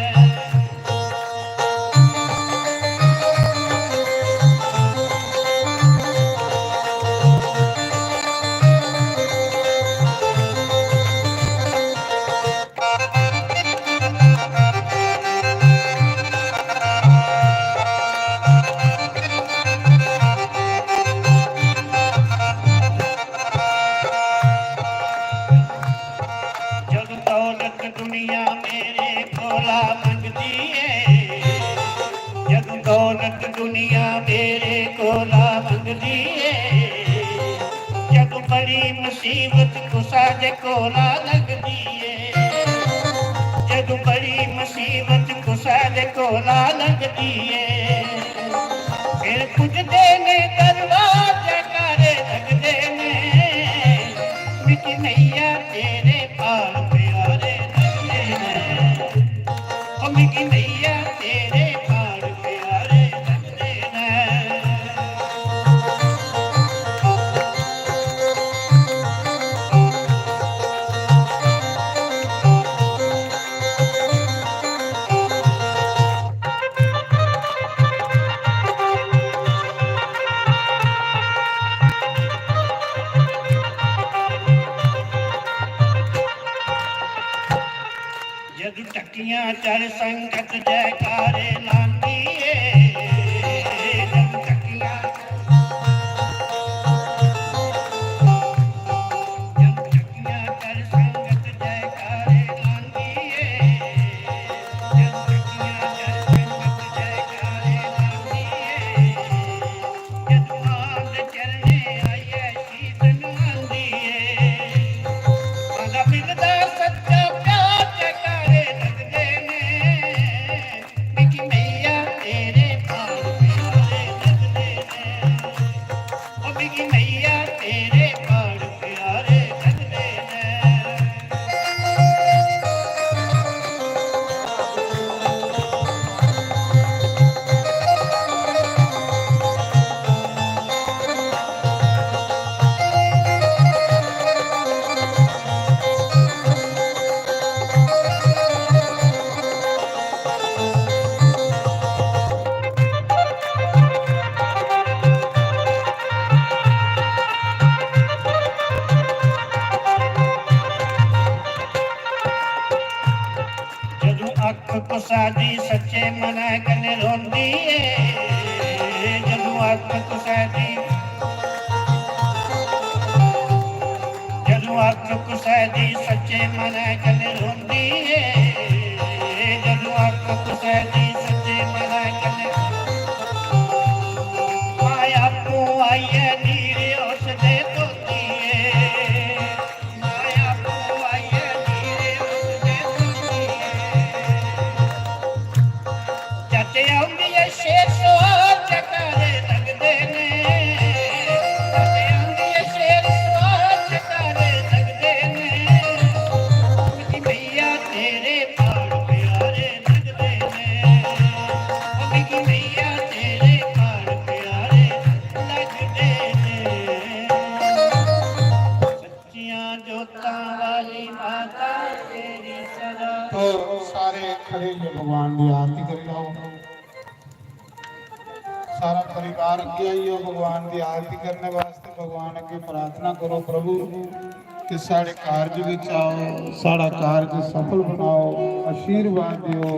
जद दौलत दुनिया मेरे कोला मंगदी है जद दौलत दुनिया मेरे कोला मंगदी है जद बड़ी मुसीबत कुसा दे कोला लगदी है जद बड़ी मुसीबत कुसा दे कोला लगदी है फिर पुजदे ने दरबार जयकारे लगदे ने मिकी मैया तेरे पहाड़ प्यारे लगदे ने ओ मिकी मैया तेरे पहाड़ प्यारे लगदे ने जद टकियां चढ़ संगत जयकारे लांदी है जद टकियां चढ़ संगत जयकारे लांदी है जद टकियां चढ़ संगत जयकारे लांदी है जद मांद चरणे आईए शीतन आंदी है आंदा मिलदा सच्चा प्यार जयकारे लगदे ने मिकी मैया तेरे पहाड़ प्यारे लगदे ने ओ मिकी मैया तेरे पहाड़ प्यारे लगदे ने जदू अख कुसादी सच्चे मन कने रोंदी है जदू अख कुसादी सच्चे मन कने रोंदी है जदू अख कुसादी सच्चे मन कने माया को आईए नीरे उस दे तोती है माया को आईए नीरे उस दे तोती है चाचे आउंदी है शेर सुहाग जयकारे लगदे ने चाचे आउंदी है शेर सुहाग जयकारे लगदे ने मिकी मैया तेरे पहाड़ प्यारे लगदे ने ओ मिकी मैया तेरे पहाड़ प्यारे लगदे ने सच्चियां जोतां वाली माता तेरी सदा तो सारे खड़े जो भगवान की आरती कर जाओ सारा परिवार अगे आइयो भगवान की आरती करने वास्ते भगवान अगे प्रार्थना करो प्रभु कि साढ़े कारज विच आओ साड़ा कारज सफल बनाओ आशीर्वाद दियो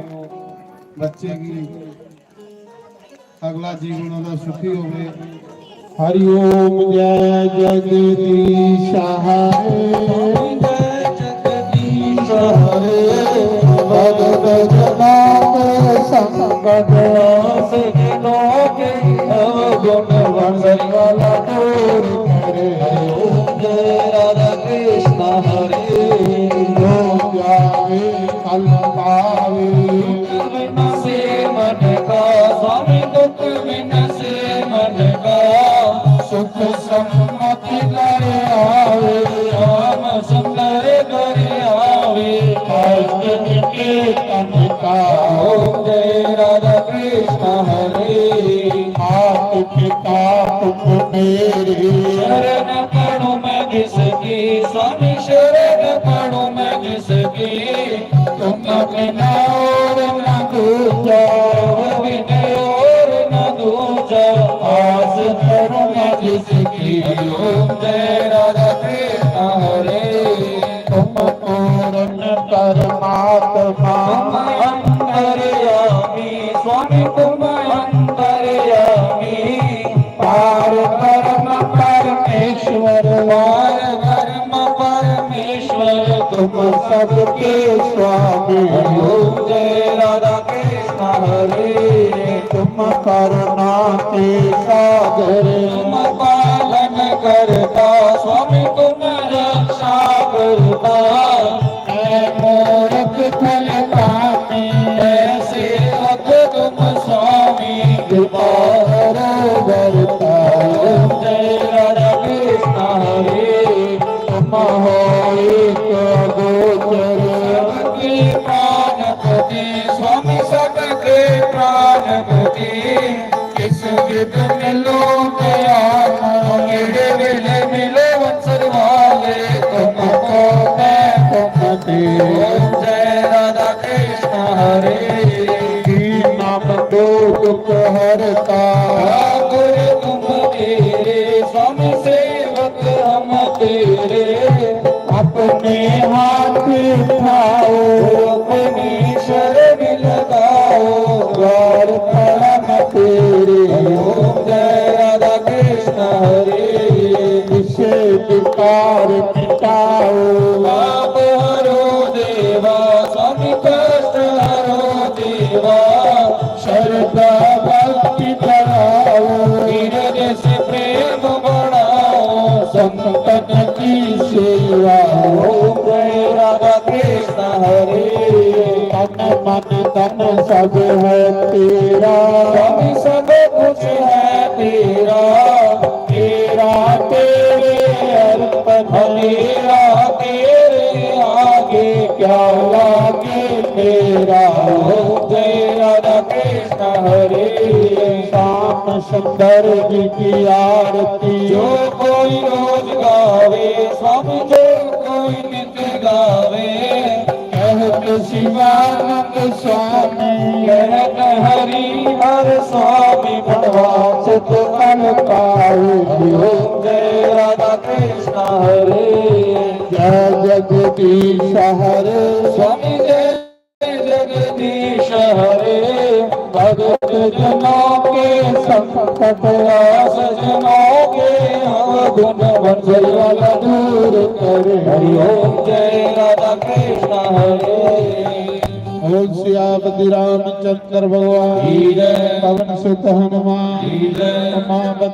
बच्चे की अगला जीवन उनका सुखी होवे हरि ओम जय जगदीश हाय जय जगदीश पदयास जिनों के अवगुण वंश वाला दूर करे। ओम जय राधा कृष्ण हरे। जो जावे कल पावे बिन से मन का स्वामी दुख बिन से मन का सुख सम्मति कर आवे राम सुंदर कर आवे। कष्ट के तन का ओम जय राधा कृष्ण हरे। हाथ पिता तुम मेरे शरण पढ़ूं मैं किसकी स्वामी शरण पढ़ूं मैं किसकी। तुम बिना और न दूजा बिन और न दूजा आस करूं मैं जिसकी ओम जय राधा कृष्ण हरे। तुम पूर्ण परमात्मा अंतर्यामी स्वामी तुम अंतर्यामी। पार परम परमेश्वर पार ब्रह्म परमेश्वर तुम सबके स्वामी ओम जय राधा कृष्ण हरे। तुम करुणा के सागर तुम पालन करता स्वामी तुम रक्षा करता। मैं मूर्ख फल पाने ऐसे वक्त तुम स्वामी कृपा बरता ओम जय राधा कृष्ण हरे। तुम हो एक गोचर सबके प्राणपति स्वामी सबके प्राणपति। किस विध मिलो गया मेरे मिले मिले वंशर वाले तुमको मैं तुमते ओम जय राधा कृष्ण हरे। नाम दो दुख हरता गुरु तुम तेरे स्वामी सेवक हम तेरे। अपने हाथ उठाओ अपनी शरण लगाओ द्वार परम तेरे ओम जय राधा कृष्ण हरे। इसे विकार मिटाओ पाप हरो देवा स्वामी कष्ट हरो देवा। श्रद्धा भक्ति बढ़ाओ हृदय से प्रेम बढ़ाओ संतन की सेवा ओम जय राधा कृष्ण हरे। तन मन धन सब है तेरा स्वामी सब कुछ है तेरा। तेरा तेरे अर्पण मेरा तेरे आगे क्या लागे तेरा ओम जय राधा कृष्ण हरे। श्याम सुंदर जी की आरती जो कोई रोज गावे स्वामी जो कोई नित्य गावे। कहत शिवानंद स्वामी कहत हरि हर स्वामी बनवास तो कल पाए ओम जय राधा कृष्ण हरे। जय जगदीश हरे स्वामी जय जगदीश हरे। भगत जनों के संकट सजनों के अवगुण जल दूर करे हरि ओम जय राधा कृष्ण हरे। ओम सियापति रामचंद्र भगवान जय। पवन सुत हनुमान जय। उमापति